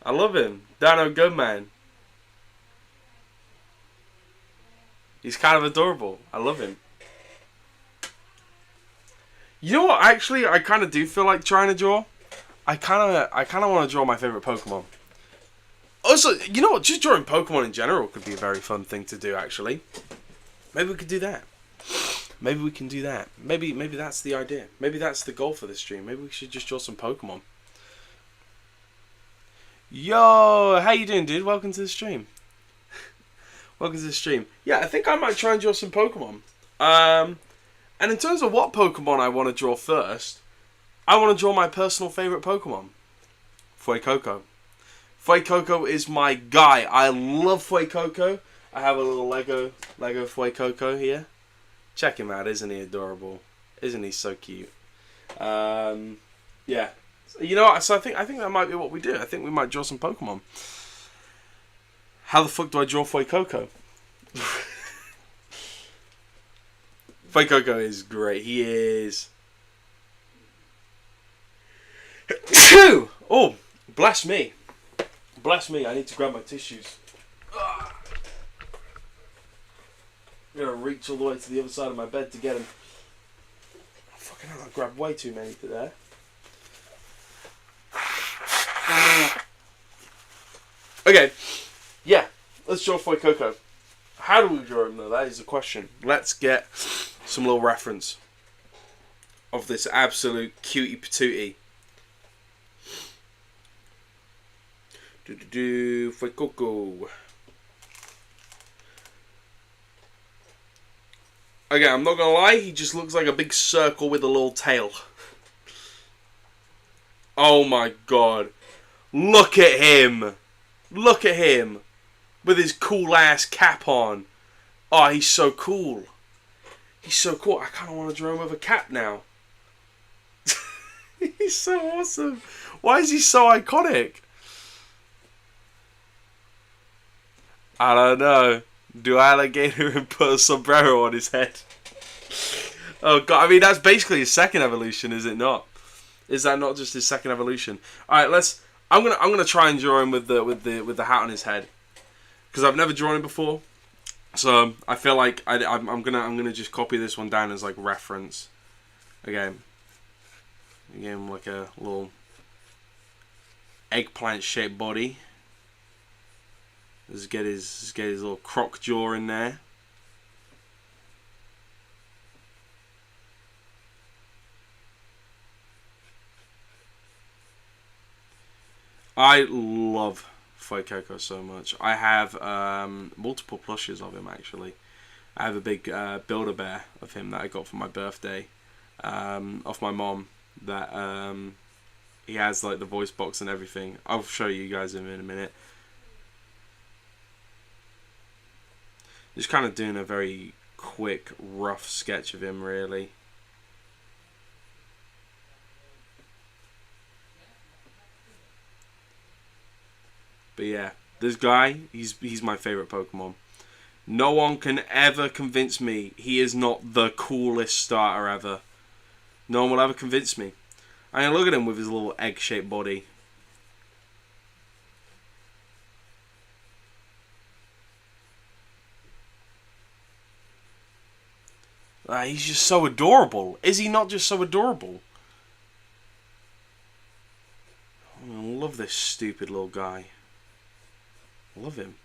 I love him. Dino Gunman. He's kind of adorable. I love him. You know what? Actually, I kind of do feel like trying to draw. I kind of want to draw my favorite Pokemon. Also, you know what? Just drawing Pokemon in general could be a very fun thing to do, actually. Maybe we could do that. Maybe we can do that. Maybe that's the idea. Maybe that's the goal for this stream. Maybe we should just draw some Pokemon. Yo, how you doing, dude? Welcome to the stream. Welcome to the stream. Yeah, I think I might try and draw some Pokemon. And in terms of what Pokemon I want to draw first, I want to draw my personal favourite Pokemon. Fuecoco. Fuecoco is my guy. I love Fuecoco. I have a little Lego Fuecoco here. Check him out. Isn't he adorable? Isn't he so cute? Yeah. You know what? So I think that might be what we do. I think we might draw some Pokemon. How the fuck do I draw Fuecoco? Fuecoco is great. He is. Oh, bless me. Bless me. I need to grab my tissues. I'm gonna reach all the way to the other side of my bed to get them. Oh, fucking hell! I grabbed way too many today. Okay, yeah, let's draw Fuecoco. How do we draw him though? That is the question. Let's get some little reference of this absolute cutie patootie. Fuecoco. Okay, I'm not gonna lie, he just looks like a big circle with a little tail. Oh my god. Look at him! Look at him! With his cool ass cap on. Oh, he's so cool. He's so cool. I kinda wanna draw him with a cap now. He's so awesome. Why is he so iconic? I don't know. Do alligator and put a sombrero on his head? Oh god! I mean, that's basically his second evolution, is it not? Is that not just his second evolution? All right, let's. I'm gonna try and draw him with the hat on his head, because I've never drawn him before. So I feel like I'm gonna just copy this one down as like reference. Again, like a little eggplant shaped body. Let's get his little croc jaw in there. I love Fuecoco so much. I have multiple plushes of him actually. I have a big Build-A-Bear of him that I got for my birthday off my mom. That he has like the voice box and everything. I'll show you guys him in a minute. Just kind of doing a very quick, rough sketch of him, really. But yeah, this guy, he's my favorite Pokemon. No one can ever convince me he is not the coolest starter ever. No one will ever convince me. I mean, look at him with his little egg-shaped body. He's just so adorable. Is he not just so adorable? I love this stupid little guy. I love him.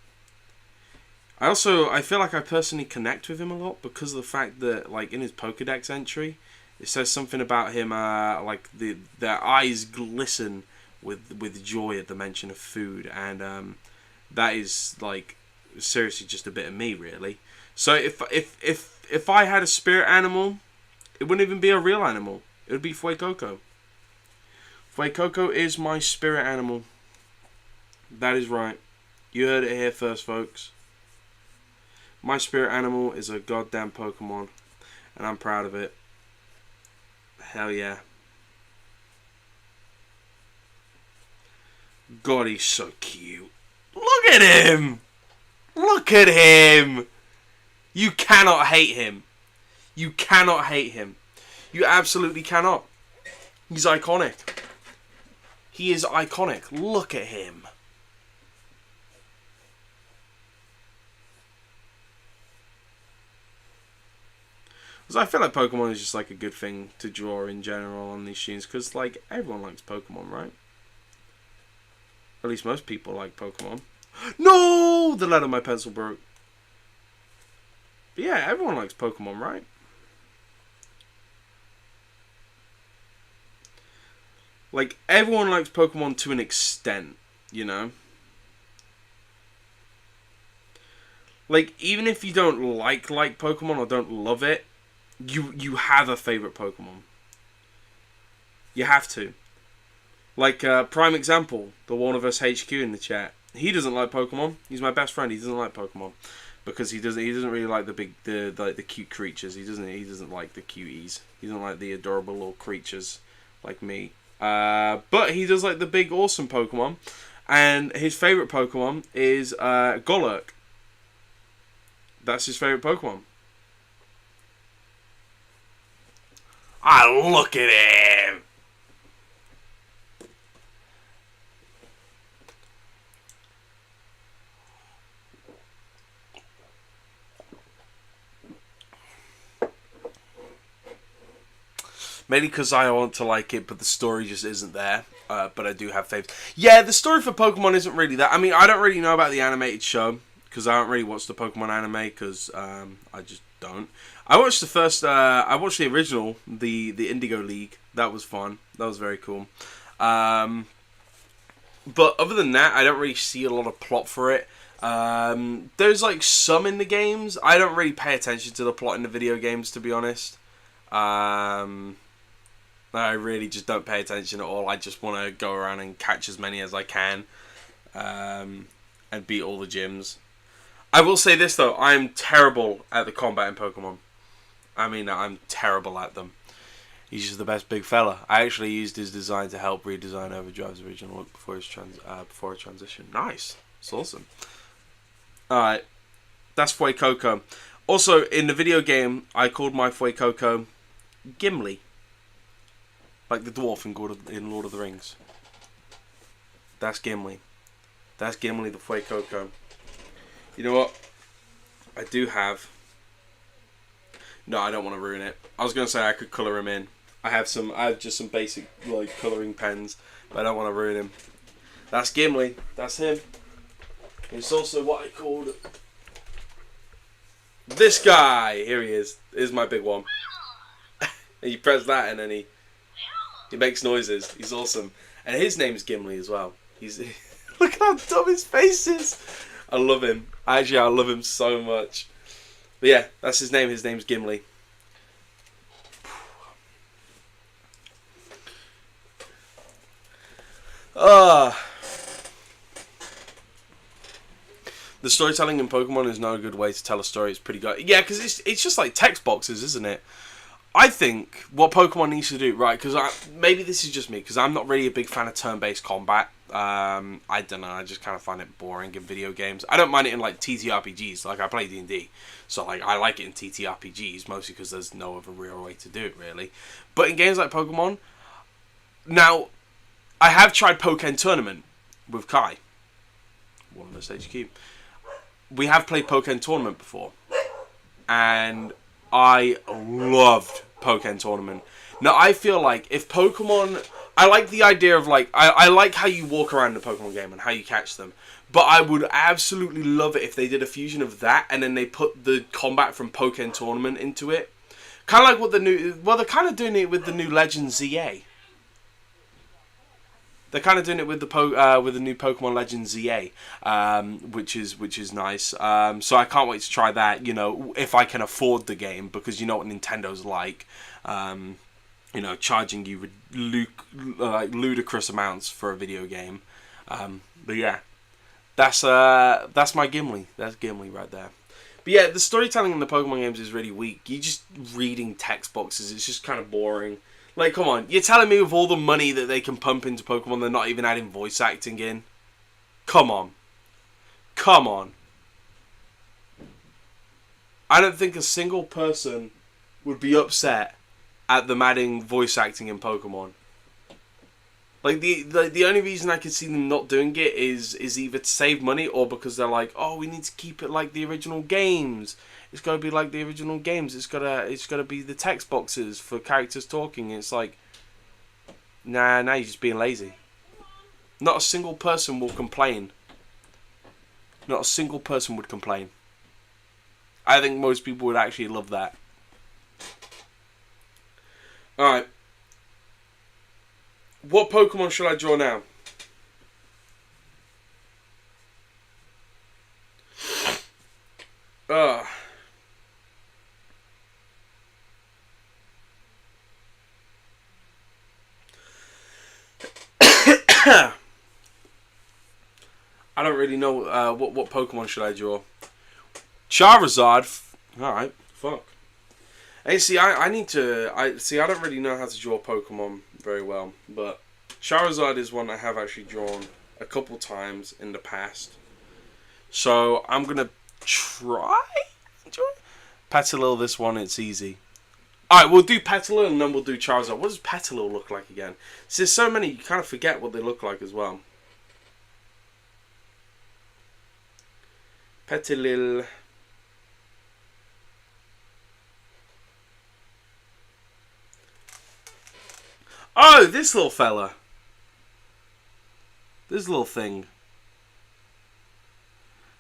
I feel like I personally connect with him a lot because of the fact that, like, in his Pokedex entry, it says something about him, like, their eyes glisten with joy at the mention of food, and that is, like, seriously just a bit of me, really. So if I had a spirit animal, it wouldn't even be a real animal. It would be Fuecoco. Fuecoco is my spirit animal. That is right. You heard it here first, folks. My spirit animal is a goddamn Pokemon, and I'm proud of it. Hell yeah. God, he's so cute. Look at him! Look at him! You cannot hate him. You cannot hate him. You absolutely cannot. He's iconic. He is iconic. Look at him. Because I feel like Pokemon is just like a good thing to draw in general on these streams. Because like everyone likes Pokemon, right? At least most people like Pokemon. No! The lead on my pencil broke. But yeah, everyone likes Pokemon, right? Like, everyone likes Pokemon to an extent, you know? Like, even if you don't like Pokemon or don't love it, you have a favorite Pokemon. You have to. Like, prime example, the One of Us HQ in the chat. He doesn't like Pokemon. He's my best friend. He doesn't like Pokemon because he doesn't really like the cute creatures. He doesn't like the cuties. He doesn't like the adorable little creatures like me. But he does like the big awesome Pokemon, and his favorite Pokemon is Golurk. That's his favorite Pokemon. Look at him. Mainly because I want to like it, but the story just isn't there. But I do have faith. Yeah, the story for Pokemon isn't really that. I mean, I don't really know about the animated show because I don't really watch the Pokemon anime because I just don't. I watched the first. I watched the original, the Indigo League. That was fun. That was very cool. But other than that, I don't really see a lot of plot for it. There's like some in the games. I don't really pay attention to the plot in the video games, to be honest. I really just don't pay attention at all. I just want to go around and catch as many as I can, and beat all the gyms. I will say this though, I'm terrible at the combat in Pokemon. I mean, I'm terrible at them. He's just the best big fella. I actually used his design to help redesign Overdrive's original look before his transition. Nice. It's awesome. Alright. That's Fuecoco. Also, in the video game, I called my Fuecoco Gimli. Like the dwarf in Lord of the Rings. That's Gimli. That's Gimli the Fuecoco. You know what? I do have... No, I don't want to ruin it. I was going to say I could colour him in. I have just some basic like colouring pens, but I don't want to ruin him. That's Gimli. That's him. It's also what I called this guy. Here he is. Here's my big one. And you press that and then he makes noises. He's awesome. And his name's Gimli as well. Look how dumb his face is. I love him. Actually, I love him so much. But yeah, that's his name. His name's Gimli. The storytelling in Pokemon is not a good way to tell a story. It's pretty good. Yeah, because it's just like text boxes, isn't it? I think what Pokemon needs to do, right, because maybe this is just me, because I'm not really a big fan of turn-based combat. I don't know, I just kind of find it boring in video games. I don't mind it in, like, TTRPGs, like, I play D&D, so, like, I like it in TTRPGs, mostly because there's no other real way to do it, really. But in games like Pokemon, now, I have tried Pokken Tournament with Kai, One of Us HQ. We have played Pokken Tournament before, and I loved Pokken Tournament. Now, I feel like if Pokemon... I like the idea of, like... I like how you walk around the Pokemon game and how you catch them. But I would absolutely love it if they did a fusion of that and then they put the combat from Pokken Tournament into it. Kind of like what the new... Well, they're kind of doing it with the new Legends ZA. They're kind of doing it with the new Pokemon Legends ZA, which is nice. So I can't wait to try that. You know, if I can afford the game, because you know what Nintendo's like. You know, charging you ludicrous amounts for a video game. But yeah, that's my Gimli. That's Gimli right there. But yeah, the storytelling in the Pokemon games is really weak. You're just reading text boxes. It's just kind of boring. Like, come on. You're telling me with all the money that they can pump into Pokemon, they're not even adding voice acting in? Come on. Come on. I don't think a single person would be upset at them adding voice acting in Pokemon. Like, the only reason I could see them not doing it is either to save money or because they're like, oh, we need to keep it like the original games. It's got to be like the original games. It's gotta be the text boxes for characters talking. It's like, nah, you're just being lazy. Not a single person will complain Not a single person would complain. I think most people would actually love that. Alright. What Pokemon should I draw now? Ugh. I don't really know what Pokemon should I draw. Charizard. Alright, fuck. Hey, see, I need to... I don't really know how to draw Pokemon very well, but Charizard is one I have actually drawn a couple times in the past. So, I'm going to try? Petilil, this one, it's easy. Alright, we'll do Petilil and then we'll do Charizard. What does Petilil look like again? So there's so many, you kind of forget what they look like as well. Petilil. Oh, this little fella. This little thing.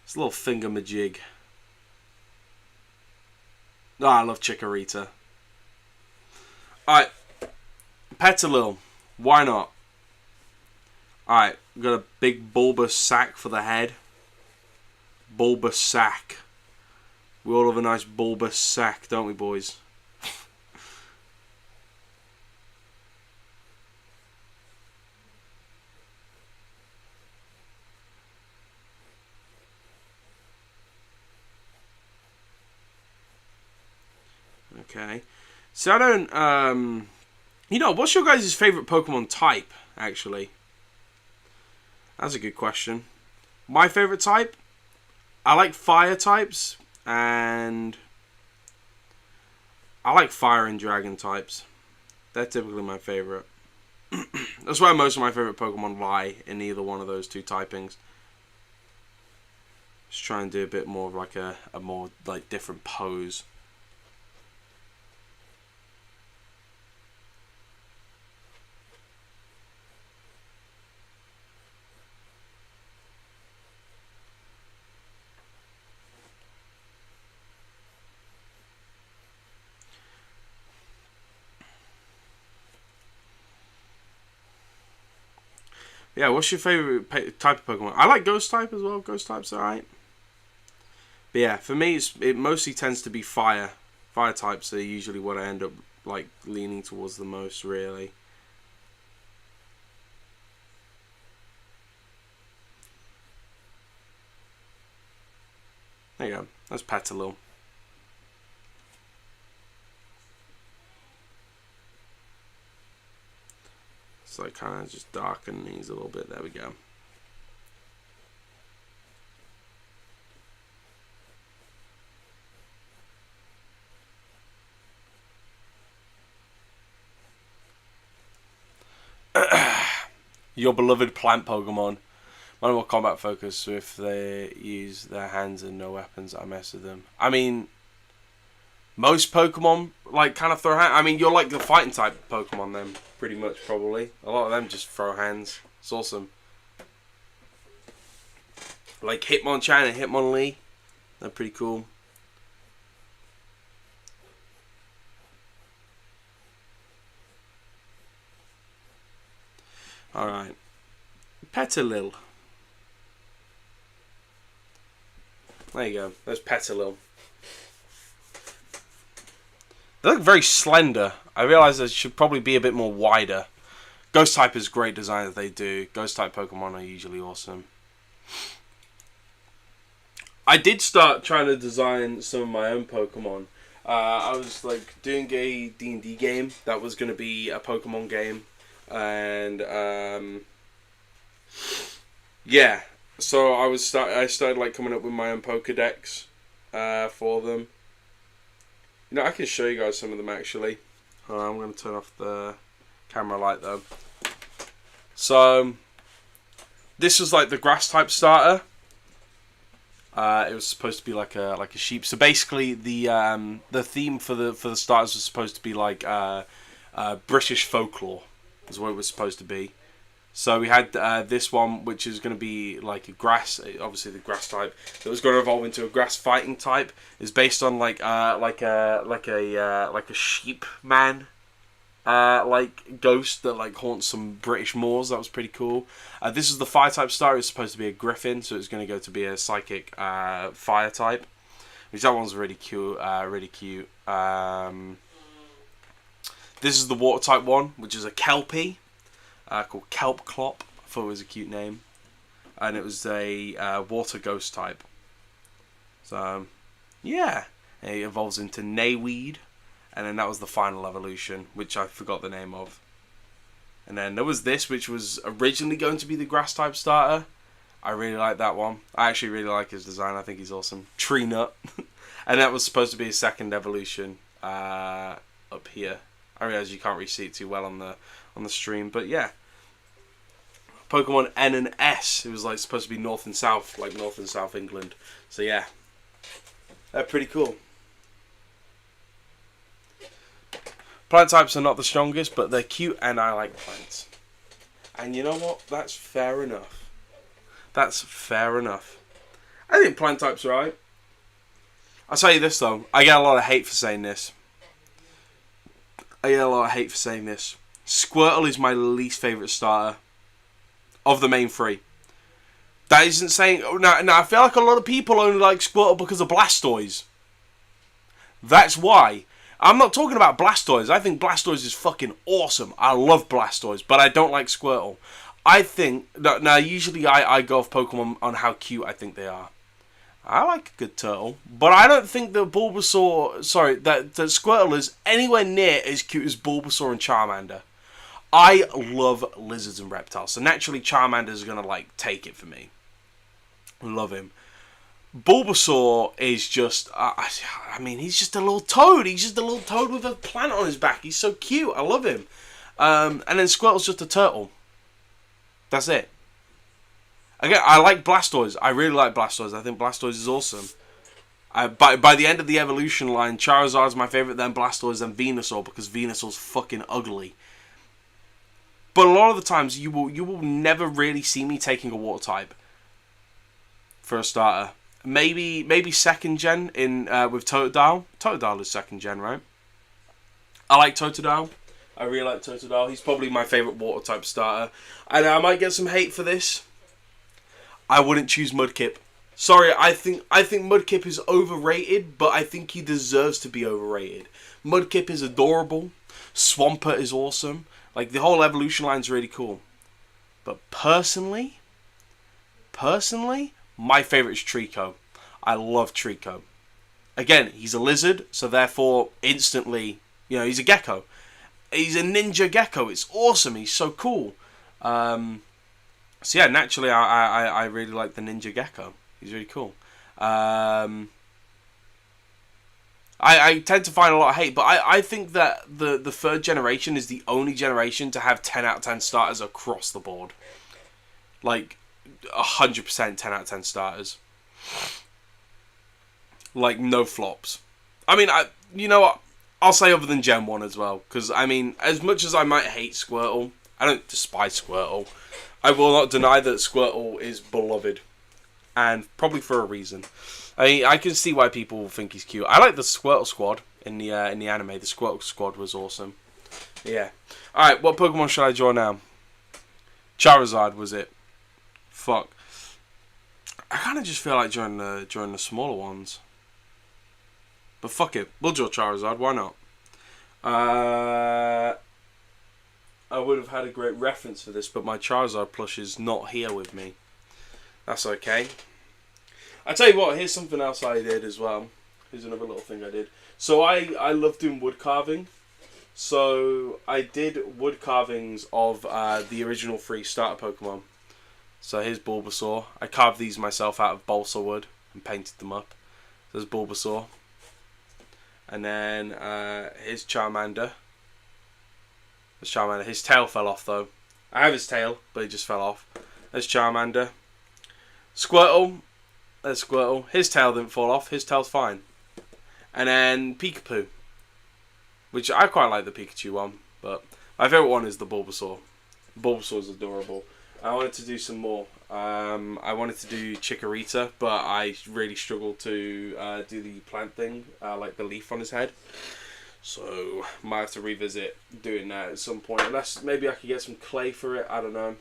This little thingamajig. Oh, I love Chikorita. Alright. Petilil. Why not? Alright. We've got a big bulbous sack for the head. Bulbous sack. We all have a nice bulbous sack, don't we, boys? Okay. So I don't, you know, what's your guys' favourite Pokemon type, actually? That's a good question. My favourite type? I like fire types, and I like fire and dragon types. They're typically my favourite. That's why most of my favourite Pokemon lie in either one of those two typings. Just try and do a bit more of like a more like different pose. Yeah, what's your favourite type of Pokemon? I like Ghost type as well. Ghost type's alright. But yeah, for me, it mostly tends to be fire. Fire types are usually what I end up like leaning towards the most, really. There you go. That's Petilil. So I kind of just darken these a little bit. There we go. Your beloved plant Pokemon. Mine more combat focus, so if they use their hands and no weapons, I mess with them. I mean, most Pokemon like kind of throw hands. I mean, you're like the fighting type Pokemon then, pretty much probably. A lot of them just throw hands. It's awesome. Like Hitmonchan and Hitmonlee, they're pretty cool. Alright. Petilil. There you go. There's Petilil. They look very slender. I realise they should probably be a bit more wider. Ghost type is great design that they do. Ghost type Pokemon are usually awesome. I did start trying to design some of my own Pokemon. I was like doing a D&D game that was going to be a Pokemon game. And yeah, so I started like coming up with my own Pokedex for them. You know, I can show you guys some of them actually. I'm going to turn off the camera light though. So this was like the grass type starter. It was supposed to be like a sheep. So basically, the theme for the starters was supposed to be like British folklore, is what it was supposed to be. So we had this one, which is going to be like a grass, obviously the grass type that was going to evolve into a grass fighting type. Is based on like a sheep man, like ghost that like haunts some British moors. That was pretty cool. This is the fire type starter. It's supposed to be a griffin, so it's going to go to be a psychic fire type. Which that one's really cute. Really cute. This is the water type one, which is a kelpie. Called Kelp Clop. I thought it was a cute name. And it was a water ghost type. So, yeah. And it evolves into Nayweed. And then that was the final evolution, which I forgot the name of. And then there was this, which was originally going to be the grass type starter. I really like that one. I actually really like his design. I think he's awesome. Tree Nut. And that was supposed to be a second evolution up here. I realise you can't really see it too well on the stream, but yeah. Pokemon N and S. It was like supposed to be North and South, like North and South England. So yeah, they're pretty cool. Plant types are not the strongest, but they're cute, and I like plants. And you know what? That's fair enough. That's fair enough. I think plant types are right. I'll tell you this though, I get a lot of hate for saying this. Squirtle is my least favourite starter of the main three. That isn't saying... Now, I feel like a lot of people only like Squirtle because of Blastoise. That's why. I'm not talking about Blastoise. I think Blastoise is fucking awesome. I love Blastoise, but I don't like Squirtle. I think... Now, usually I go off Pokemon on how cute I think they are. I like a good turtle, but I don't think that Bulbasaur... Sorry, that Squirtle is anywhere near as cute as Bulbasaur and Charmander. I love lizards and reptiles, so naturally Charmander is going to, like, take it for me. Love him. Bulbasaur is just... I mean, he's just a little toad. He's just a little toad with a plant on his back. He's so cute. I love him. And then Squirtle's just a turtle. That's it. Again, I like Blastoise. I really like Blastoise. I think Blastoise is awesome. By the end of the evolution line, Charizard's my favourite, then Blastoise, then Venusaur, because Venusaur's fucking ugly. But a lot of the times, you will never really see me taking a water type for a starter. Maybe second gen in with Totodile. Totodile is second gen, right? I like Totodile. I really like Totodile. He's probably my favourite water type starter. And I might get some hate for this. I wouldn't choose Mudkip. Sorry, I think Mudkip is overrated, but I think he deserves to be overrated. Mudkip is adorable. Swampert is awesome. Like, the whole evolution line is really cool. But personally, my favourite is Trico. I love Trico. Again, he's a lizard, so therefore, instantly, he's a gecko. He's a ninja gecko. It's awesome. He's so cool. So yeah, naturally, I really like the Ninja Gecko. He's really cool. I tend to find a lot of hate, but I think that the third generation is the only generation to have 10 out of 10 starters across the board. Like, 100% 10 out of 10 starters. Like, no flops. I mean, you know what? I'll say other than Gen 1 as well. Because, I mean, as much as I might hate Squirtle, I don't despise Squirtle. I will not deny that Squirtle is beloved. And probably for a reason. I can see why people think he's cute. I like the Squirtle Squad in the anime. The Squirtle Squad was awesome. Yeah. Alright, what Pokemon should I draw now? Charizard was it. Fuck. I kind of just feel like drawing the smaller ones. But fuck it. We'll draw Charizard. Why not? I would have had a great reference for this, but my Charizard plush is not here with me. That's okay. I tell you what, here's something else I did as well. Here's another little thing I did. So I love doing wood carving. So I did wood carvings of the original 3 starter Pokemon. So here's Bulbasaur. I carved these myself out of balsa wood and painted them up. There's Bulbasaur. And then here's Charmander. There's Charmander. His tail fell off though. I have his tail, but it just fell off. There's Charmander. Squirtle. There's Squirtle. His tail didn't fall off. His tail's fine. And then Peekapoo. Which I quite like the Pikachu one, but my favourite one is the Bulbasaur. Bulbasaur's adorable. I wanted to do some more. I wanted to do Chikorita, but I really struggled to do the plant thing, like the leaf on his head. So might have to revisit doing that at some point. Unless maybe I could get some clay for it. I don't know.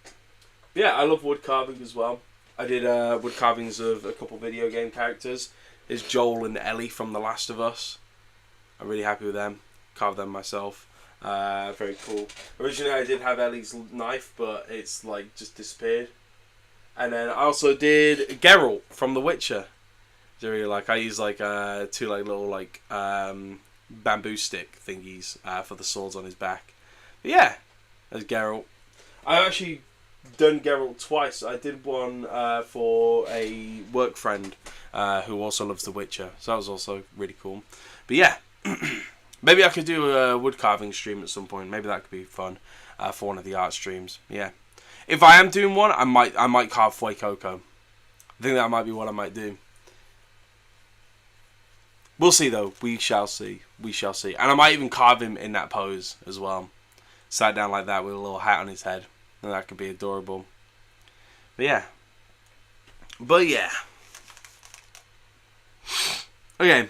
But yeah, I love wood carving as well. I did wood carvings of a couple video game characters. There's Joel and Ellie from The Last of Us. I'm really happy with them. Carved them myself. Very cool. Originally I did have Ellie's knife, but it's like just disappeared. And then I also did Geralt from The Witcher. So really, like I use like two like little like bamboo stick thingies for the swords on his back. But yeah, there's Geralt. I've actually done Geralt twice. I did one for a work friend who also loves The Witcher, so that was also really cool. But yeah, maybe I could do a wood carving stream at some point. Maybe that could be fun for one of the art streams. Yeah, if I am doing one, I might carve Fuecoco. I think that might be what I might do. We'll see though. We shall see. We shall see. And I might even carve him in that pose as well. Sat down like that with a little hat on his head. And that could be adorable. But yeah. Okay.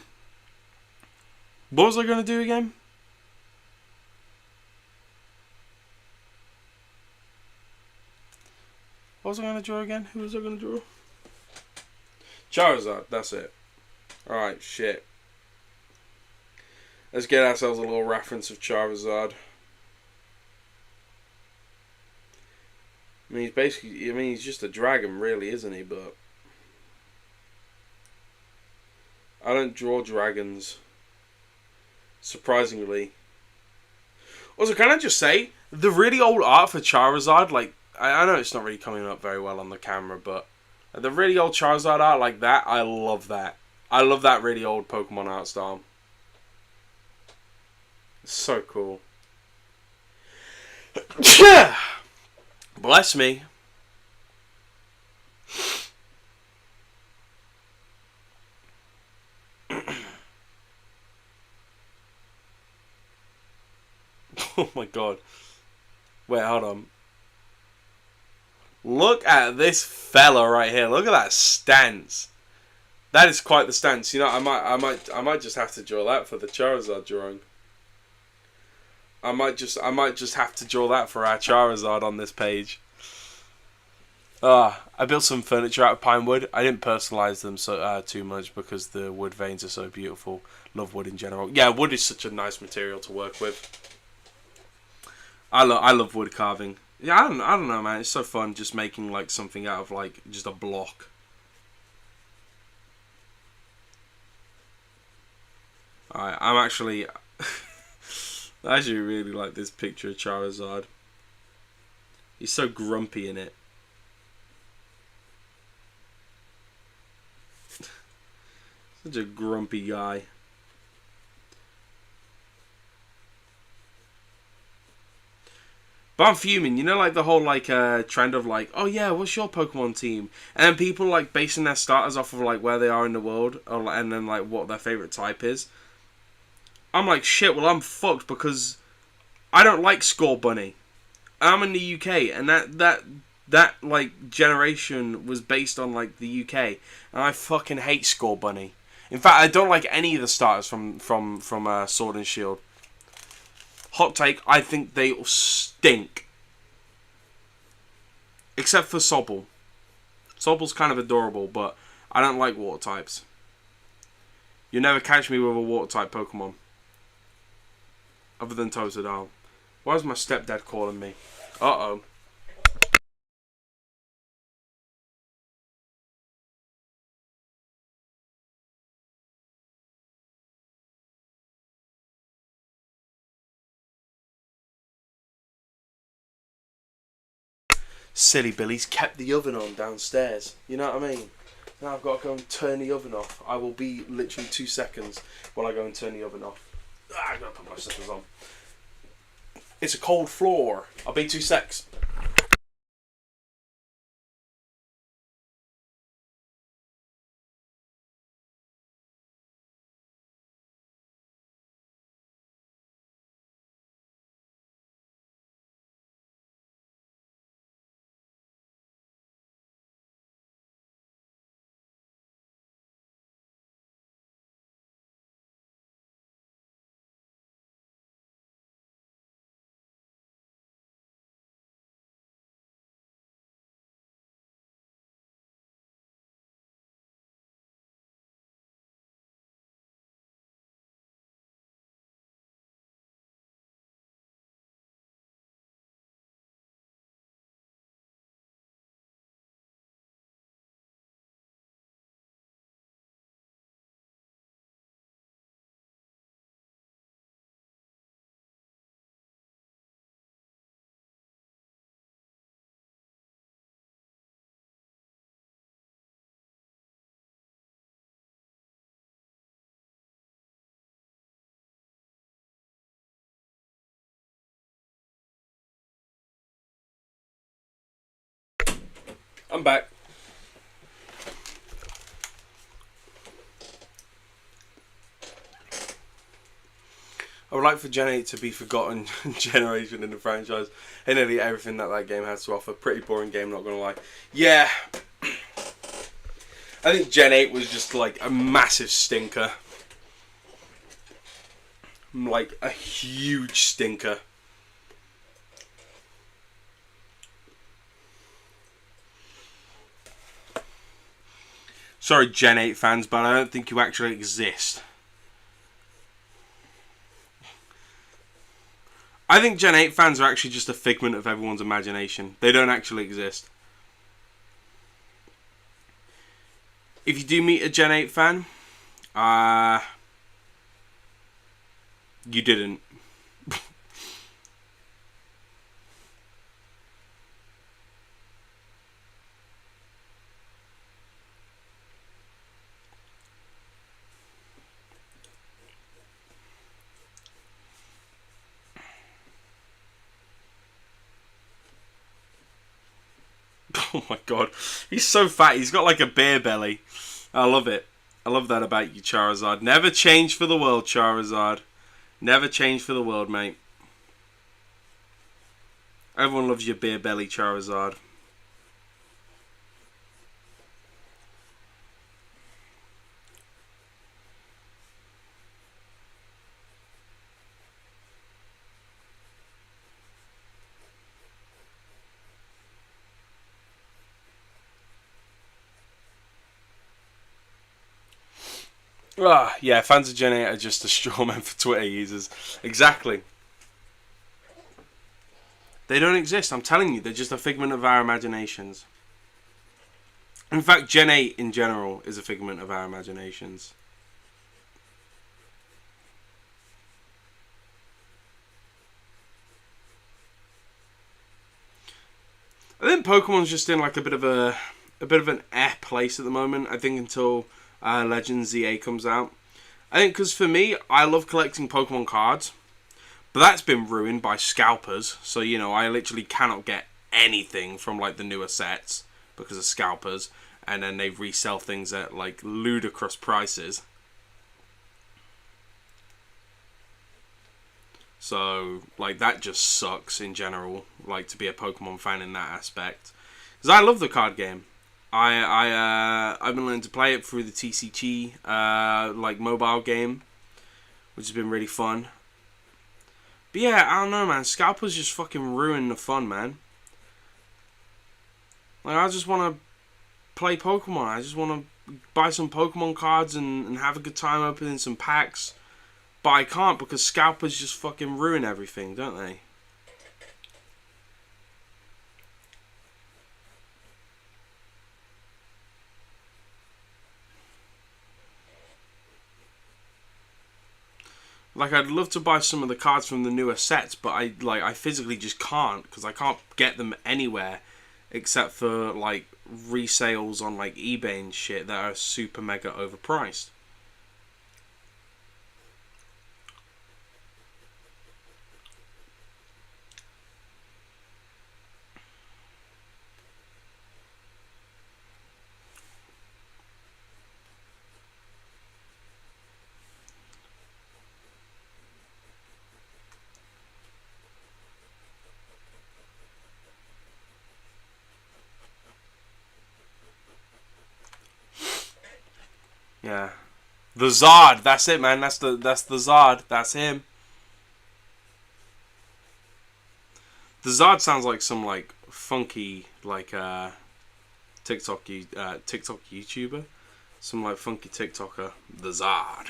What was I going to do again? What was I going to draw again? Who was I going to draw? Charizard. That's it. Alright, shit. Let's get ourselves a little reference of Charizard. I mean, he's just a dragon, really, isn't he? But I don't draw dragons, surprisingly. Also, can I just say, the really old art for Charizard, like, I know it's not really coming up very well on the camera, but the really old Charizard art like that, I love that. I love that really old Pokemon art style. It's so cool. Bless me. Oh my god. Wait, hold on. Look at this fella right here. Look at that stance. That is quite the stance. You know, I might just have to draw that for the Charizard drawing. I might just have to draw that for our Charizard on this page. I built some furniture out of pine wood. I didn't personalize them so too much because the wood veins are so beautiful. Love wood in general. Yeah, wood is such a nice material to work with. I love wood carving. Yeah, I don't know, man. It's so fun just making like something out of like just a block. I'm actually I actually really like this picture of Charizard. He's so grumpy in it. Such a grumpy guy. But I'm fuming, you know, like the whole like trend of like, oh yeah, what's your Pokemon team? And then people like basing their starters off of like where they are in the world, or, and then like what their favorite type is. I'm like, shit, well I'm fucked because I don't like Scorbunny. I'm in the UK, and that like generation was based on like the UK, and I fucking hate Scorbunny. In fact, I don't like any of the starters from Sword and Shield. Hot take, I think they stink. Except for Sobble. Sobble's kind of adorable, but I don't like water types. You never catch me with a water type Pokemon. Other than Totodile. Why is my stepdad calling me? Uh-oh. Silly Billy's kept the oven on downstairs. You know what I mean? Now I've got to go and turn the oven off. I will be literally 2 seconds while I go and turn the oven off. I've got to put my slippers on. It's a cold floor. I'll be 2 secs. I'm back. I would like for Gen 8 to be forgotten generation in the franchise. And nearly everything that game has to offer. Pretty boring game, not gonna lie. Yeah. I think Gen 8 was just like a massive stinker. Like a huge stinker. Sorry, Gen 8 fans, but I don't think you actually exist. I think Gen 8 fans are actually just a figment of everyone's imagination. They don't actually exist. If you do meet a Gen 8 fan, you didn't. Oh my god. He's so fat. He's got like a beer belly. I love it. I love that about you, Charizard. Never change for the world, Charizard. Never change for the world, mate. Everyone loves your beer belly, Charizard. Yeah, fans of Gen 8 are just a straw man for Twitter users. Exactly. They don't exist, I'm telling you. They're just a figment of our imaginations. In fact, Gen 8 in general is a figment of our imaginations. I think Pokemon's just in like a bit of an air place at the moment. I think until Legends ZA comes out. I think because for me, I love collecting Pokemon cards, but that's been ruined by scalpers. So you know, I literally cannot get anything from like the newer sets because of scalpers, and then they resell things at like ludicrous prices. So like that just sucks in general. Like to be a Pokemon fan in that aspect, because I love the card game. I've been learning to play it through the TCG like mobile game, which has been really fun. But yeah, I don't know, man. Scalpers just fucking ruin the fun, man. Like I just want to play Pokemon. I just want to buy some Pokemon cards and have a good time opening some packs. But I can't because scalpers just fucking ruin everything, don't they? Like I'd love to buy some of the cards from the newer sets, but I physically just can't because I can't get them anywhere except for like resales on like eBay and shit that are super mega overpriced. Yeah. The Zard, that's it, man. That's the Zard. That's him. The Zard sounds like some like funky like TikTok YouTuber, some like funky TikToker. The Zard.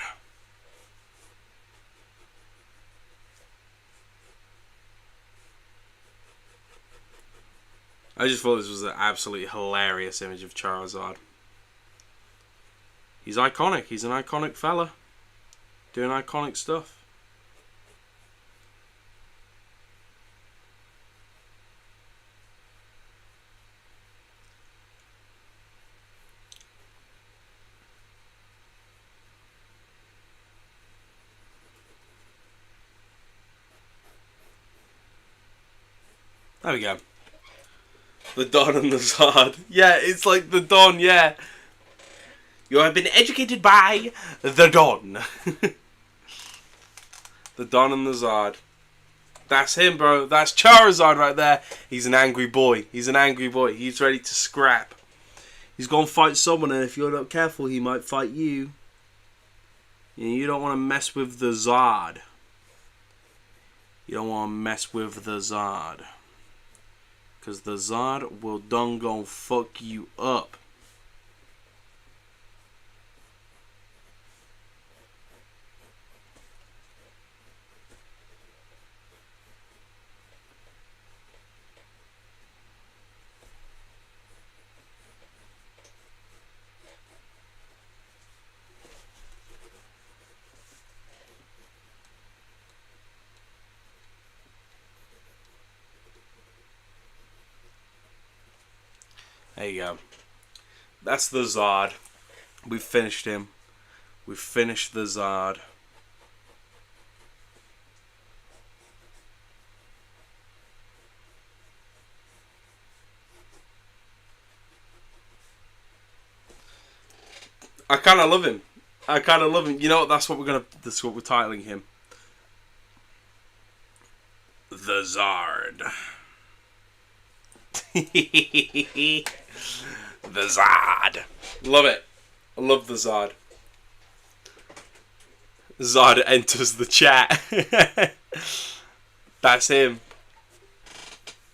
I just thought this was an absolutely hilarious image of Charizard. He's iconic. He's an iconic fella doing iconic stuff. There we go. The Don and the Zard. Yeah, it's like the Don, yeah. You have been educated by the Don. The Don and the Zard. That's him, bro. That's Charizard right there. He's an angry boy. He's an angry boy. He's ready to scrap. He's going to fight someone, and if you're not careful, he might fight you. And you don't want to mess with the Zard. You don't want to mess with the Zard. Because the Zard will done gon' fuck you up. There you go. That's the Zard. We've finished him. We've finished the Zard. I kind of love him. I kind of love him. You know what? That's what we're titling him. The Zard. The Zard. Love it. I love the Zard. Zard enters the chat. That's him.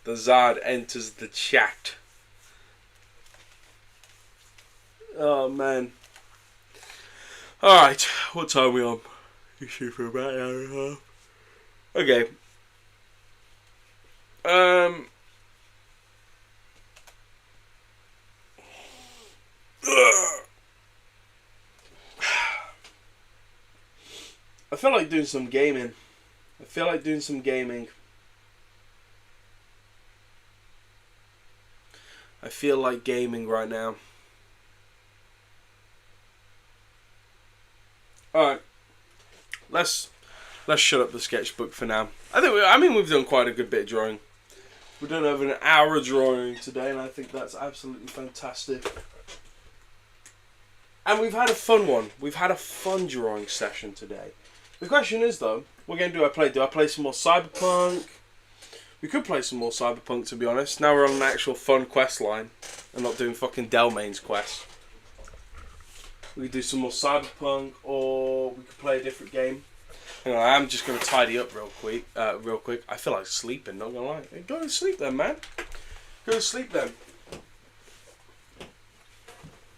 The Zard enters the chat. Oh man. Alright, what time are we on? You shoot for about an hour and a half. Okay. I feel like doing some gaming. I feel like gaming right now. Alright. Let's shut up the sketchbook for now. I mean we've done quite a good bit of drawing. We've done over an hour of drawing today, and I think that's absolutely fantastic. And we've had a fun one. We've had a fun drawing session today. The question is though, what game do I play? Do I play some more Cyberpunk? We could play some more Cyberpunk, to be honest. Now we're on an actual fun quest line and not doing fucking Delmain's quest. We could do some more Cyberpunk, or we could play a different game. Hang on, I'm just going to tidy up real quick. I feel like sleeping, not going to lie. Hey, go to sleep then, man. Go to sleep then.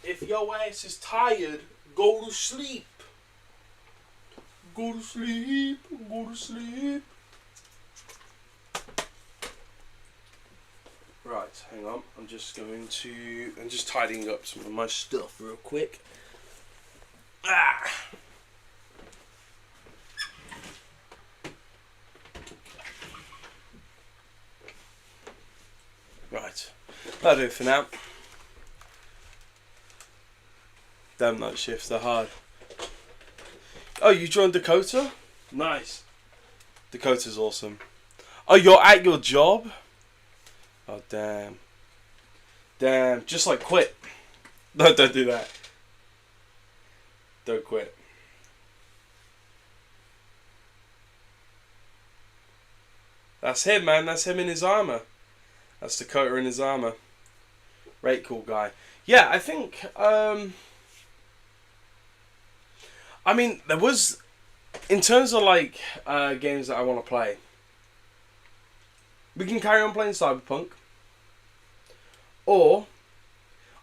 If your ass is tired, go to sleep. Go to sleep. Go to sleep. Right, hang on. I'm just tidying up some of my stuff real quick. Right, that'll do it for now. Damn, night shifts are hard. Oh, you joined Dakota? Nice. Dakota's awesome. Oh, you're at your job? Oh, damn. Damn, just like quit. No, don't do that. Don't quit. That's him, man. That's him in his armor. That's Dakota in his armor. Right, cool guy. Yeah, I think, I mean, there was, in terms of like, games that I want to play, we can carry on playing Cyberpunk. Or,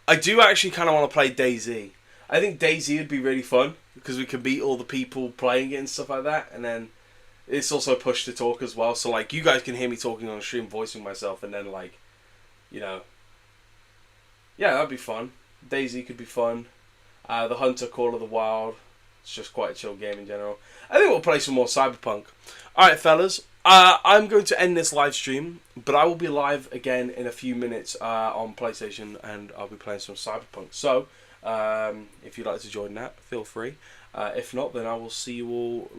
I do actually kind of want to play DayZ. I think DayZ would be really fun, because we can beat all the people playing it and stuff like that, and then it's also push to talk as well, so like, you guys can hear me talking on stream, voicing myself, and then like, you know, yeah, that'd be fun. DayZ could be fun. The Hunter Call of the Wild, it's just quite a chill game in general. I think we'll play some more Cyberpunk. Alright fellas, I'm going to end this live stream, but I will be live again in a few minutes on PlayStation, and I'll be playing some Cyberpunk. So, if you'd like to join that, feel free. If not, then I will see you all